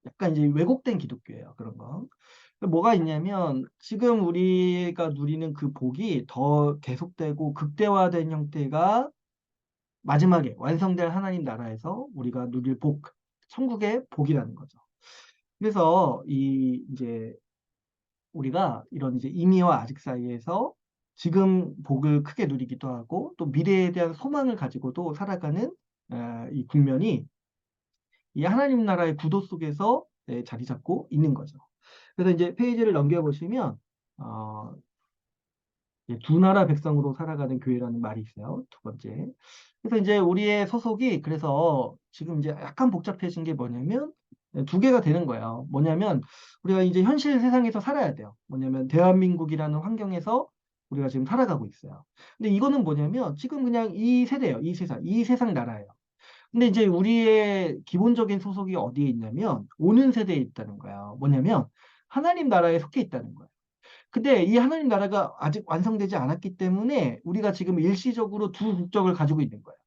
약간 이제 왜곡된 기독교예요. 그런 거. 뭐가 있냐면 지금 우리가 누리는 그 복이 더 계속되고 극대화된 형태가 마지막에 완성될 하나님 나라에서 우리가 누릴 복, 천국의 복이라는 거죠. 그래서 이 이제 우리가 이런 이제 이미와 아직 사이에서 지금 복을 크게 누리기도 하고 또 미래에 대한 소망을 가지고도 살아가는 이 국면이 이 하나님 나라의 구도 속에서 자리 잡고 있는 거죠. 그래서 이제 페이지를 넘겨보시면 어, 두 나라 백성으로 살아가는 교회라는 말이 있어요. 두 번째. 그래서 이제 우리의 소속이 그래서 지금 이제 약간 복잡해진 게 뭐냐면 두 개가 되는 거예요. 뭐냐면 우리가 이제 현실 세상에서 살아야 돼요. 뭐냐면 대한민국이라는 환경에서 우리가 지금 살아가고 있어요. 근데 이거는 뭐냐면 지금 그냥 이 세대예요. 이 세상 나라예요. 근데 이제 우리의 기본적인 소속이 어디에 있냐면 오는 세대에 있다는 거예요. 뭐냐면 하나님 나라에 속해 있다는 거예요. 근데 이 하나님 나라가 아직 완성되지 않았기 때문에 우리가 지금 일시적으로 두 국적을 가지고 있는 거예요.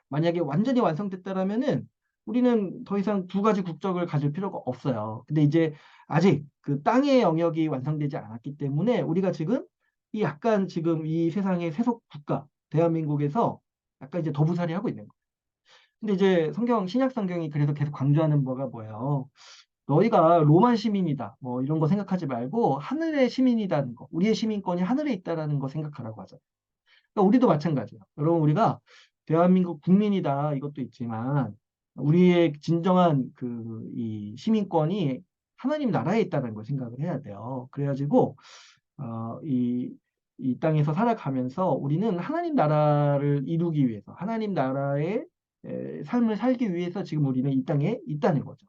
만약에 완전히 완성됐다라면은 우리는 더 이상 두 가지 국적을 가질 필요가 없어요. 근데 이제 아직 그 땅의 영역이 완성되지 않았기 때문에 우리가 지금 이 약간 지금 이 세상의 세속 국가 대한민국에서 약간 이제 도부살이 하고 있는 거예요. 근데 이제 신약 성경이 그래서 계속 강조하는 바가 뭐예요? 너희가 로만 시민이다. 뭐 이런 거 생각하지 말고 하늘의 시민이라는 거. 우리의 시민권이 하늘에 있다라는 거 생각하라고 하죠. 그러니까 우리도 마찬가지예요. 여러분 우리가 대한민국 국민이다 이것도 있지만 우리의 진정한 그 이 시민권이 하나님 나라에 있다는 걸 생각을 해야 돼요. 그래가지고 이 땅에서 살아가면서 우리는 하나님 나라를 이루기 위해서 하나님 나라의 삶을 살기 위해서 지금 우리는 이 땅에 있다는 거죠.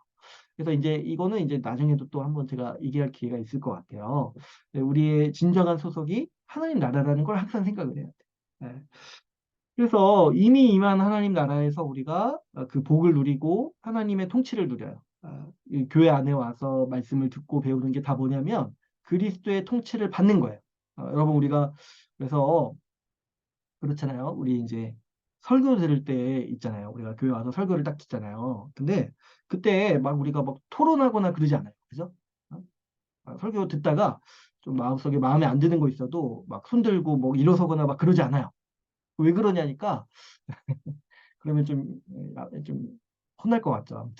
그래서 이제 이거는 이제 나중에도 또 한번 제가 얘기할 기회가 있을 것 같아요. 우리의 진정한 소속이 하나님 나라라는 걸 항상 생각을 해야 돼. 네. 그래서 이미 임한 하나님 나라에서 우리가 그 복을 누리고 하나님의 통치를 누려요. 이 교회 안에 와서 말씀을 듣고 배우는 게 다 뭐냐면 그리스도의 통치를 받는 거예요. 여러분 우리가 그래서 그렇잖아요. 우리 이제 설교 들을 때 있잖아요. 우리가 교회 와서 설교를 딱 듣잖아요. 근데 그때 막 우리가 막 토론하거나 그러지 않아요. 그죠? 설교 듣다가 좀 마음속에 마음에 안 드는 거 있어도 막 손들고 뭐 일어서거나 막 그러지 않아요. 왜 그러냐니까 그러면 좀 혼날 것 같죠.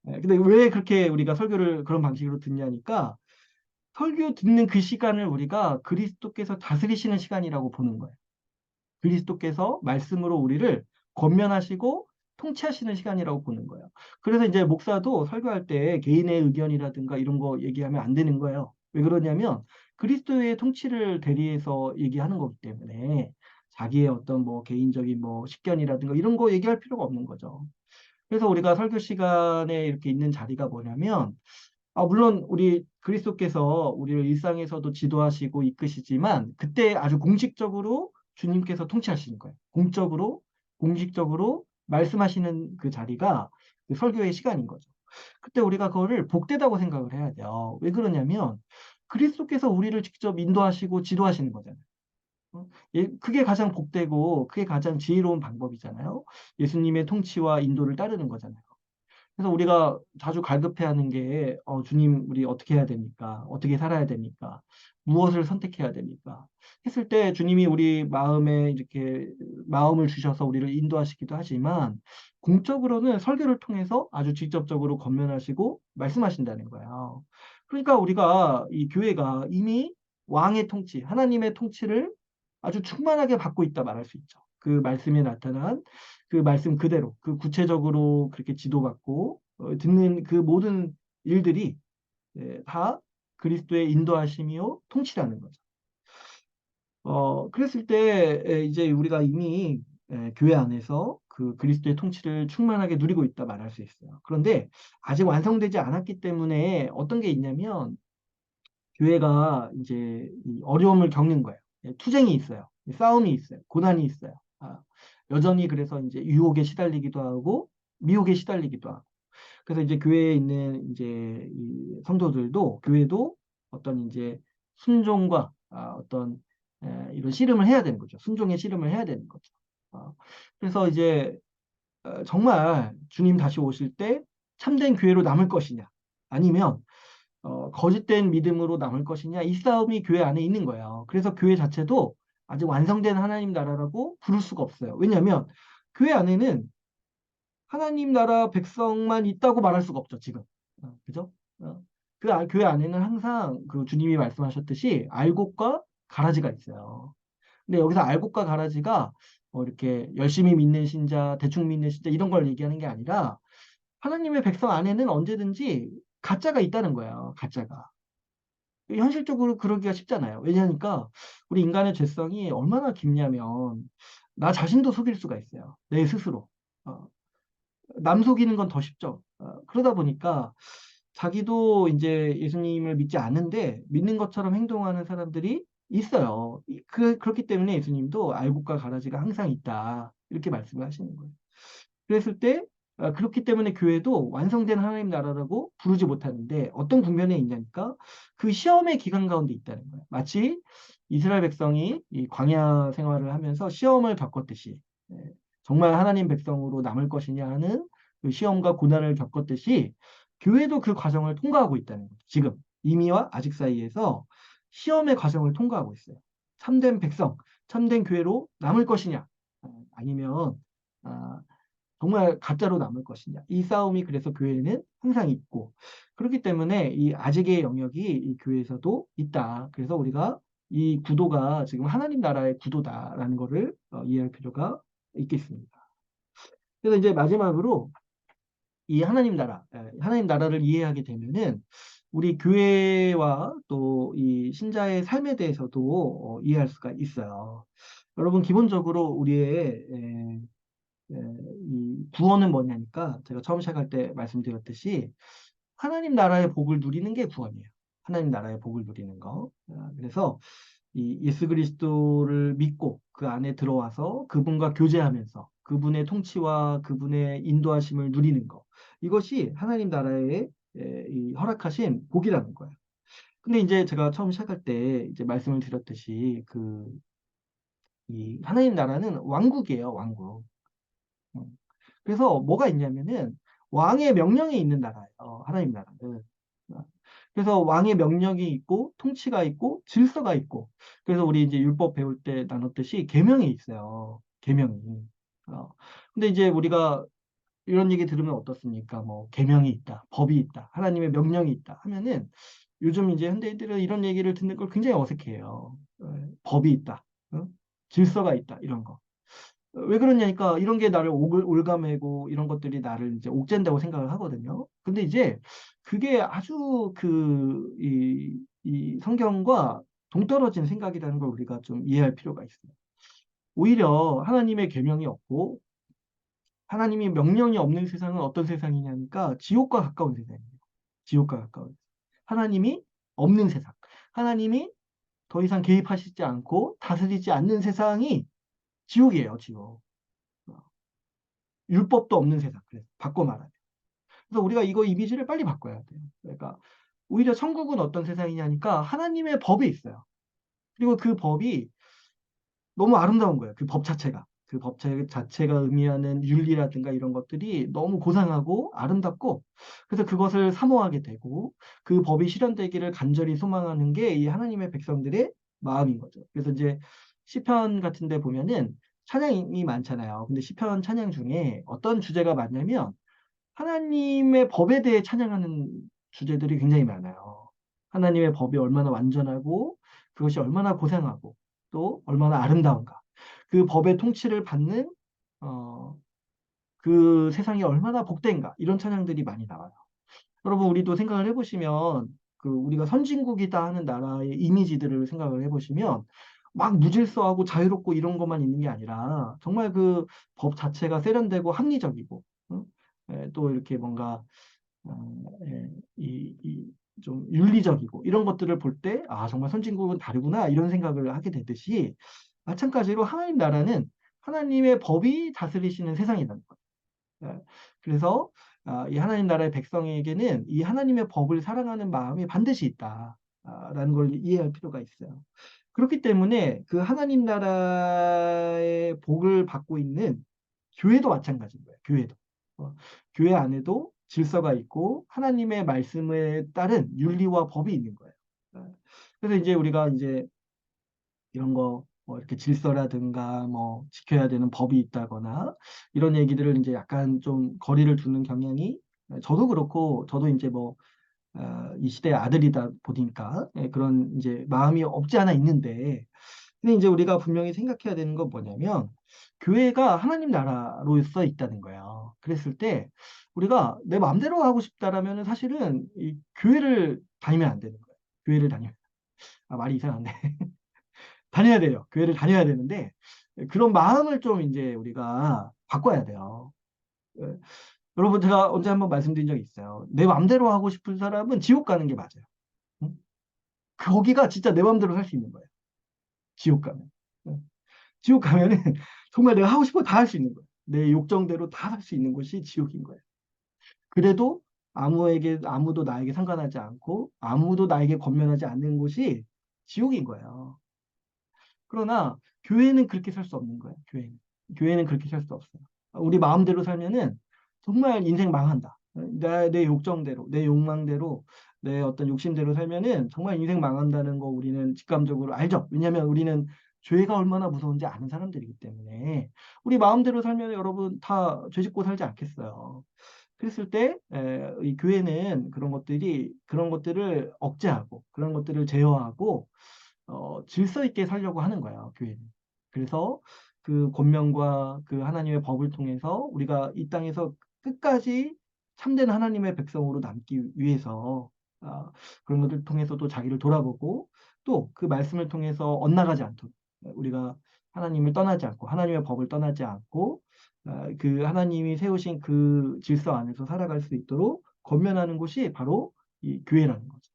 근데 왜 그렇게 우리가 설교를 그런 방식으로 듣냐니까 설교 듣는 그 시간을 우리가 그리스도께서 다스리시는 시간이라고 보는 거예요. 그리스도께서 말씀으로 우리를 권면하시고 통치하시는 시간이라고 보는 거예요. 그래서 이제 목사도 설교할 때 개인의 의견이라든가 이런 거 얘기하면 안 되는 거예요. 왜 그러냐면 그리스도의 통치를 대리해서 얘기하는 거기 때문에 자기의 어떤 뭐 개인적인 뭐 식견이라든가 이런 거 얘기할 필요가 없는 거죠. 그래서 우리가 설교 시간에 이렇게 있는 자리가 뭐냐면 물론 우리 그리스도께서 우리를 일상에서도 지도하시고 이끄시지만 그때 아주 공식적으로 주님께서 통치하시는 거예요. 공식적으로 말씀하시는 그 자리가 그 설교의 시간인 거죠. 그때 우리가 그거를 복되다고 생각을 해야 돼요. 왜 그러냐면 그리스도께서 우리를 직접 인도하시고 지도하시는 거잖아요. 그게 가장 복되고 그게 가장 지혜로운 방법이잖아요. 예수님의 통치와 인도를 따르는 거잖아요. 그래서 우리가 자주 갈급해하는 게 주님 우리 어떻게 해야 됩니까? 어떻게 살아야 됩니까? 무엇을 선택해야 됩니까? 했을 때 주님이 우리 마음에 이렇게 마음을 주셔서 우리를 인도하시기도 하지만 공적으로는 설교를 통해서 아주 직접적으로 권면하시고 말씀하신다는 거예요. 그러니까 우리가 이 교회가 이미 왕의 통치, 하나님의 통치를 아주 충만하게 받고 있다 말할 수 있죠. 그 말씀에 나타난 그 말씀 그대로, 그 구체적으로 그렇게 지도받고 듣는 그 모든 일들이 다 그리스도의 인도하심이요 통치라는 거죠. 그랬을 때 이제 우리가 이미 교회 안에서 그 그리스도의 통치를 충만하게 누리고 있다 말할 수 있어요. 그런데 아직 완성되지 않았기 때문에 어떤 게 있냐면 교회가 이제 이 어려움을 겪는 거예요. 예, 투쟁이 있어요. 싸움이 있어요. 고난이 있어요. 여전히 그래서 이제 유혹에 시달리기도 하고 미혹에 시달리기도 하고. 그래서 이제 교회에 있는 이제 이 성도들도 교회도 어떤 이제 순종과 어떤 이런 씨름을 해야 되는 거죠. 순종의 씨름을 해야 되는 거죠. 어, 그래서 이제 정말 주님 다시 오실 때 참된 교회로 남을 것이냐, 아니면 거짓된 믿음으로 남을 것이냐, 이 싸움이 교회 안에 있는 거예요. 그래서 교회 자체도 아직 완성된 하나님 나라라고 부를 수가 없어요. 왜냐하면 교회 안에는 하나님 나라 백성만 있다고 말할 수가 없죠, 지금. 그죠? 교회 안에는 항상 그 주님이 말씀하셨듯이 알곡과 가라지가 있어요. 근데 여기서 알곡과 가라지가 뭐 이렇게 열심히 믿는 신자, 대충 믿는 신자 이런 걸 얘기하는 게 아니라 하나님의 백성 안에는 언제든지 가짜가 있다는 거예요. 가짜가. 현실적으로 그러기가 쉽잖아요. 왜냐하니까 우리 인간의 죄성이 얼마나 깊냐면 나 자신도 속일 수가 있어요. 내 스스로. 어, 남 속이는 건 더 쉽죠. 그러다 보니까 자기도 이제 예수님을 믿지 않는데 믿는 것처럼 행동하는 사람들이 있어요. 그렇기 때문에 예수님도 알곡과 가라지가 항상 있다. 이렇게 말씀을 하시는 거예요. 그랬을 때 그렇기 때문에 교회도 완성된 하나님 나라라고 부르지 못하는데 어떤 국면에 있냐니까 그 시험의 기간 가운데 있다는 거예요. 마치 이스라엘 백성이 이 광야 생활을 하면서 시험을 겪었듯이 예, 정말 하나님 백성으로 남을 것이냐 하는 그 시험과 고난을 겪었듯이 교회도 그 과정을 통과하고 있다는 거죠. 지금 이미와 아직 사이에서 시험의 과정을 통과하고 있어요. 참된 백성, 참된 교회로 남을 것이냐 아니면 아, 정말 가짜로 남을 것이냐. 이 싸움이 그래서 교회에는 항상 있고 그렇기 때문에 이 아직의 영역이 이 교회에서도 있다. 그래서 우리가 이 구도가 지금 하나님 나라의 구도다라는 거를 이해할 필요가 있겠습니다. 그래서 이제 마지막으로 이 하나님 나라, 하나님 나라를 이해하게 되면은 우리 교회와 또 이 신자의 삶에 대해서도 이해할 수가 있어요. 여러분 기본적으로 우리의 이 구원은 뭐냐니까 제가 처음 시작할 때 말씀드렸듯이 하나님 나라의 복을 누리는 게 구원이에요. 하나님 나라의 복을 누리는 거. 그래서 이 예수 그리스도를 믿고 그 안에 들어와서 그분과 교제하면서 그분의 통치와 그분의 인도하심을 누리는 거. 이것이 하나님 나라의 이 허락하신 복이라는 거예요. 근데 이제 제가 처음 시작할 때 이제 말씀을 드렸듯이 이 하나님 나라는 왕국이에요, 왕국. 음. 그래서 뭐가 있냐면은 왕의 명령이 있는 나라예요. 하나님 나라는. 그래서 왕의 명령이 있고 통치가 있고 질서가 있고 그래서 우리 이제 율법 배울 때 나눴듯이 계명이 있어요. 계명이. 어. 근데 이제 우리가 이런 얘기 들으면 어떻습니까? 뭐 계명이 있다, 법이 있다, 하나님의 명령이 있다 하면은 요즘 이제 현대인들은 이런 얘기를 듣는 걸 굉장히 어색해해요. 법이 있다, 질서가 있다 이런 거. 왜 그러냐니까 이런 게 나를 올가매고 이런 것들이 나를 이제 옥죄인다고 생각을 하거든요. 근데 이제 그게 아주 이 성경과 동떨어진 생각이라는 걸 우리가 좀 이해할 필요가 있어요. 오히려 하나님의 계명이 없고 하나님이 명령이 없는 세상은 어떤 세상이냐니까 지옥과 가까운 세상이에요. 지옥과 가까운. 하나님이 없는 세상. 하나님이 더 이상 개입하시지 않고 다스리지 않는 세상이 지옥이에요, 지옥. 율법도 없는 세상. 그래서 바꿔 말하면. 그래서 우리가 이거 이미지를 빨리 바꿔야 돼요. 그러니까 오히려 천국은 어떤 세상이냐니까 하나님의 법이 있어요. 그리고 그 법이 너무 아름다운 거예요. 그 법 자체가. 그 법 자체가 의미하는 윤리라든가 이런 것들이 너무 고상하고 아름답고 그래서 그것을 사모하게 되고 그 법이 실현되기를 간절히 소망하는 게 이 하나님의 백성들의 마음인 거죠. 그래서 이제 시편 같은 데 보면은 찬양이 많잖아요. 근데 시편 찬양 중에 어떤 주제가 많냐면 하나님의 법에 대해 찬양하는 주제들이 굉장히 많아요. 하나님의 법이 얼마나 완전하고 그것이 얼마나 고상하고 또 얼마나 아름다운가. 그 법의 통치를 받는 어, 그 세상이 얼마나 복된가. 이런 찬양들이 많이 나와요. 여러분 우리도 생각을 해보시면 그 우리가 선진국이다 하는 나라의 이미지들을 생각을 해보시면 막 무질서하고 자유롭고 이런 것만 있는 게 아니라 정말 그 법 자체가 세련되고 합리적이고 응? 또 이렇게 뭔가 좀 윤리적이고 이런 것들을 볼 때, 아, 정말 선진국은 다르구나, 이런 생각을 하게 되듯이, 마찬가지로 하나님 나라는 하나님의 법이 다스리시는 세상이라는 거예요. 그래서 이 하나님 나라의 백성에게는 이 하나님의 법을 사랑하는 마음이 반드시 있다라는 걸 이해할 필요가 있어요. 그렇기 때문에 그 하나님 나라의 복을 받고 있는 교회도 마찬가지인 거예요. 교회도. 어, 교회 안에도 질서가 있고 하나님의 말씀에 따른 윤리와 법이 있는 거예요. 그래서 이제 우리가 이제 이런 거, 뭐 이렇게 질서라든가 뭐 지켜야 되는 법이 있다거나 이런 얘기들을 이제 약간 좀 거리를 두는 경향이, 저도 그렇고, 저도 이제 뭐 이 시대의 아들이다 보니까 그런 이제 마음이 없지 않아 있는데, 근데 이제 우리가 분명히 생각해야 되는 건 뭐냐면, 교회가 하나님 나라로서 있다는 거예요. 그랬을 때 우리가 내 마음대로 하고 싶다라면 사실은 이 교회를 다니면 안 되는 거예요. 교회를 다니면, 말이 이상한데 다녀야 돼요. 교회를 다녀야 되는데, 그런 마음을 좀 이제 우리가 바꿔야 돼요. 예. 여러분, 제가 언제 한번 말씀드린 적이 있어요. 내 마음대로 하고 싶은 사람은 지옥 가는 게 맞아요. 응? 거기가 진짜 내 마음대로 살 수 있는 거예요. 지옥 가면. 응. 지옥 가면은 정말 내가 하고 싶은 거 다 할 수 있는 거예요. 내 욕정대로 다 할 수 있는 곳이 지옥인 거예요. 그래도 아무도 나에게 상관하지 않고 아무도 나에게 권면하지 않는 곳이 지옥인 거예요. 그러나 교회는 그렇게 살 수 없는 거예요. 교회는 그렇게 살 수 없어요. 우리 마음대로 살면은 정말 인생 망한다. 내 욕정대로, 내 욕망대로, 내 어떤 욕심대로 살면은 정말 인생 망한다는 거 우리는 직감적으로 알죠. 왜냐하면 우리는 죄가 얼마나 무서운지 아는 사람들이기 때문에. 우리 마음대로 살면 여러분 다 죄 짓고 살지 않겠어요. 그랬을 때, 이 교회는 그런 것들을 억제하고, 그런 것들을 제어하고, 질서 있게 살려고 하는 거야, 교회는. 그래서 그 권면과 그 하나님의 법을 통해서 우리가 이 땅에서 끝까지 참된 하나님의 백성으로 남기 위해서, 그런 것들 통해서도 자기를 돌아보고, 또 그 말씀을 통해서 엇나가지 않도록 우리가 하나님을 떠나지 않고 하나님의 법을 떠나지 않고, 그 하나님이 세우신 그 질서 안에서 살아갈 수 있도록 권면하는 곳이 바로 이 교회라는 거죠.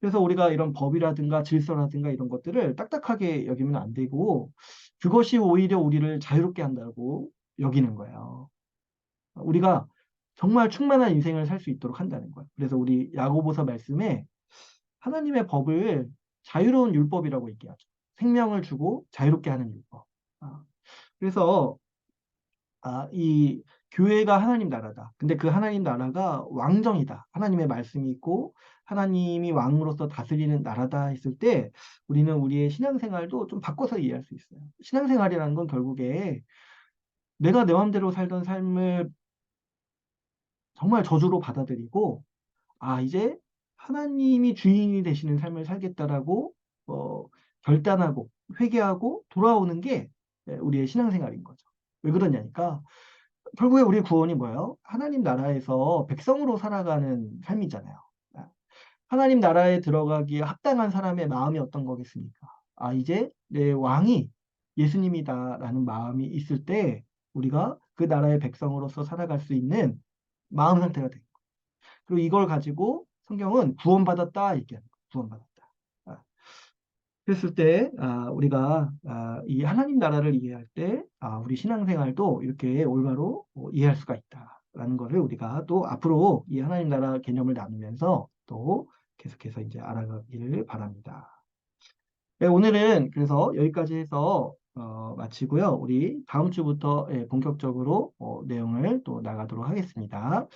그래서 우리가 이런 법이라든가 질서라든가 이런 것들을 딱딱하게 여기면 안 되고, 그것이 오히려 우리를 자유롭게 한다고 여기는 거예요. 우리가 정말 충만한 인생을 살 수 있도록 한다는 거예요. 그래서 우리 야고보서 말씀에 하나님의 법을 자유로운 율법이라고 얘기하죠. 생명을 주고 자유롭게 하는 율법. 아, 그래서 이 교회가 하나님 나라다. 근데 그 하나님 나라가 왕정이다. 하나님의 말씀이 있고 하나님이 왕으로서 다스리는 나라다 했을 때, 우리는 우리의 신앙생활도 좀 바꿔서 이해할 수 있어요. 신앙생활이라는 건 결국에 내가 내 마음대로 살던 삶을 정말 저주로 받아들이고, 이제 하나님이 주인이 되시는 삶을 살겠다라고 어, 결단하고 회개하고 돌아오는 게 우리의 신앙생활인 거죠. 왜 그러냐니까, 결국에 우리 구원이 뭐예요? 하나님 나라에서 백성으로 살아가는 삶이잖아요. 아, 하나님 나라에 들어가기에 합당한 사람의 마음이 어떤 거겠습니까? 이제 내 왕이 예수님이다라는 마음이 있을 때 우리가 그 나라의 백성으로서 살아갈 수 있는 마음 상태가 돼요. 그리고 이걸 가지고 성경은 구원받았다 얘기하는 거예요. 구원받았다. 아, 그랬을 때 우리가 이 하나님 나라를 이해할 때 우리 신앙생활도 이렇게 올바로 이해할 수가 있다라는 것을 우리가 또 앞으로 이 하나님 나라 개념을 나누면서 또 계속해서 이제 알아가기를 바랍니다. 네, 오늘은 그래서 여기까지 해서 마치고요. 우리 다음 주부터 본격적으로 내용을 또 나가도록 하겠습니다.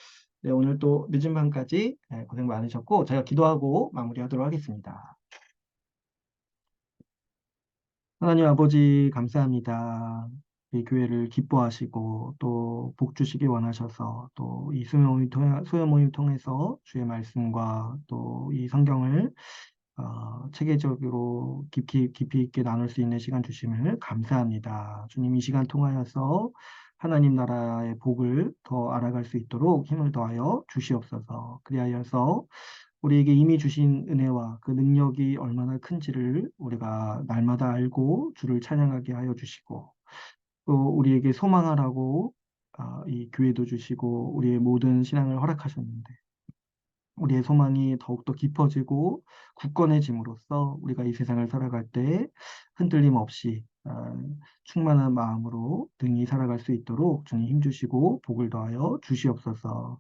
네, 오늘 또 늦은 밤까지 고생 많으셨고, 제가 기도하고 마무리하도록 하겠습니다. 하나님 아버지, 감사합니다. 이 교회를 기뻐하시고 또 복 주시기 원하셔서 또 이 수요 모임 통해서 주의 말씀과 또 이 성경을 체계적으로 깊이 있게 나눌 수 있는 시간 주심을 감사합니다. 주님, 이 시간 통하여서 하나님 나라의 복을 더 알아갈 수 있도록 힘을 더하여 주시옵소서. 그리하여서 우리에게 이미 주신 은혜와 그 능력이 얼마나 큰지를 우리가 날마다 알고 주를 찬양하게 하여 주시고, 또 우리에게 소망하라고 이 교회도 주시고 우리의 모든 신앙을 허락하셨는데, 우리의 소망이 더욱더 깊어지고 굳건해짐으로써 우리가 이 세상을 살아갈 때 흔들림 없이 충만한 마음으로 등이 살아갈 수 있도록 주님 힘주시고 복을 더하여 주시옵소서.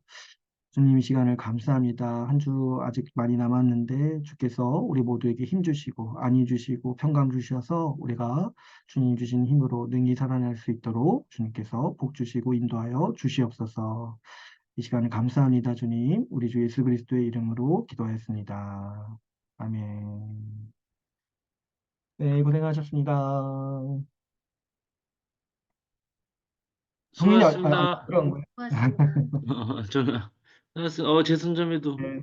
주님 이 시간을 감사합니다. 한 주 아직 많이 남았는데 주께서 우리 모두에게 힘 주시고 안위 주시고 평강 주셔서 우리가 주님 주신 힘으로 능히 살아날 수 있도록 주님께서 복 주시고 인도하여 주시옵소서. 이 시간을 감사합니다, 주님. 우리 주 예수 그리스도의 이름으로 기도하였습니다. 아멘. 네, 고생하셨습니다. 성민이, 수고하셨습니다. 그런 거예요. 고맙습니다. 저는 제 손자매도 네,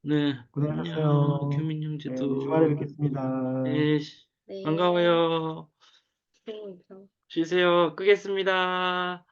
네, 안녕. 고생하셨어요. 규민 네, 우리 주말에 형제도 뵙겠습니다. 네, 네. 반가워요. 수고 있어. 쉬세요. 끄겠습니다.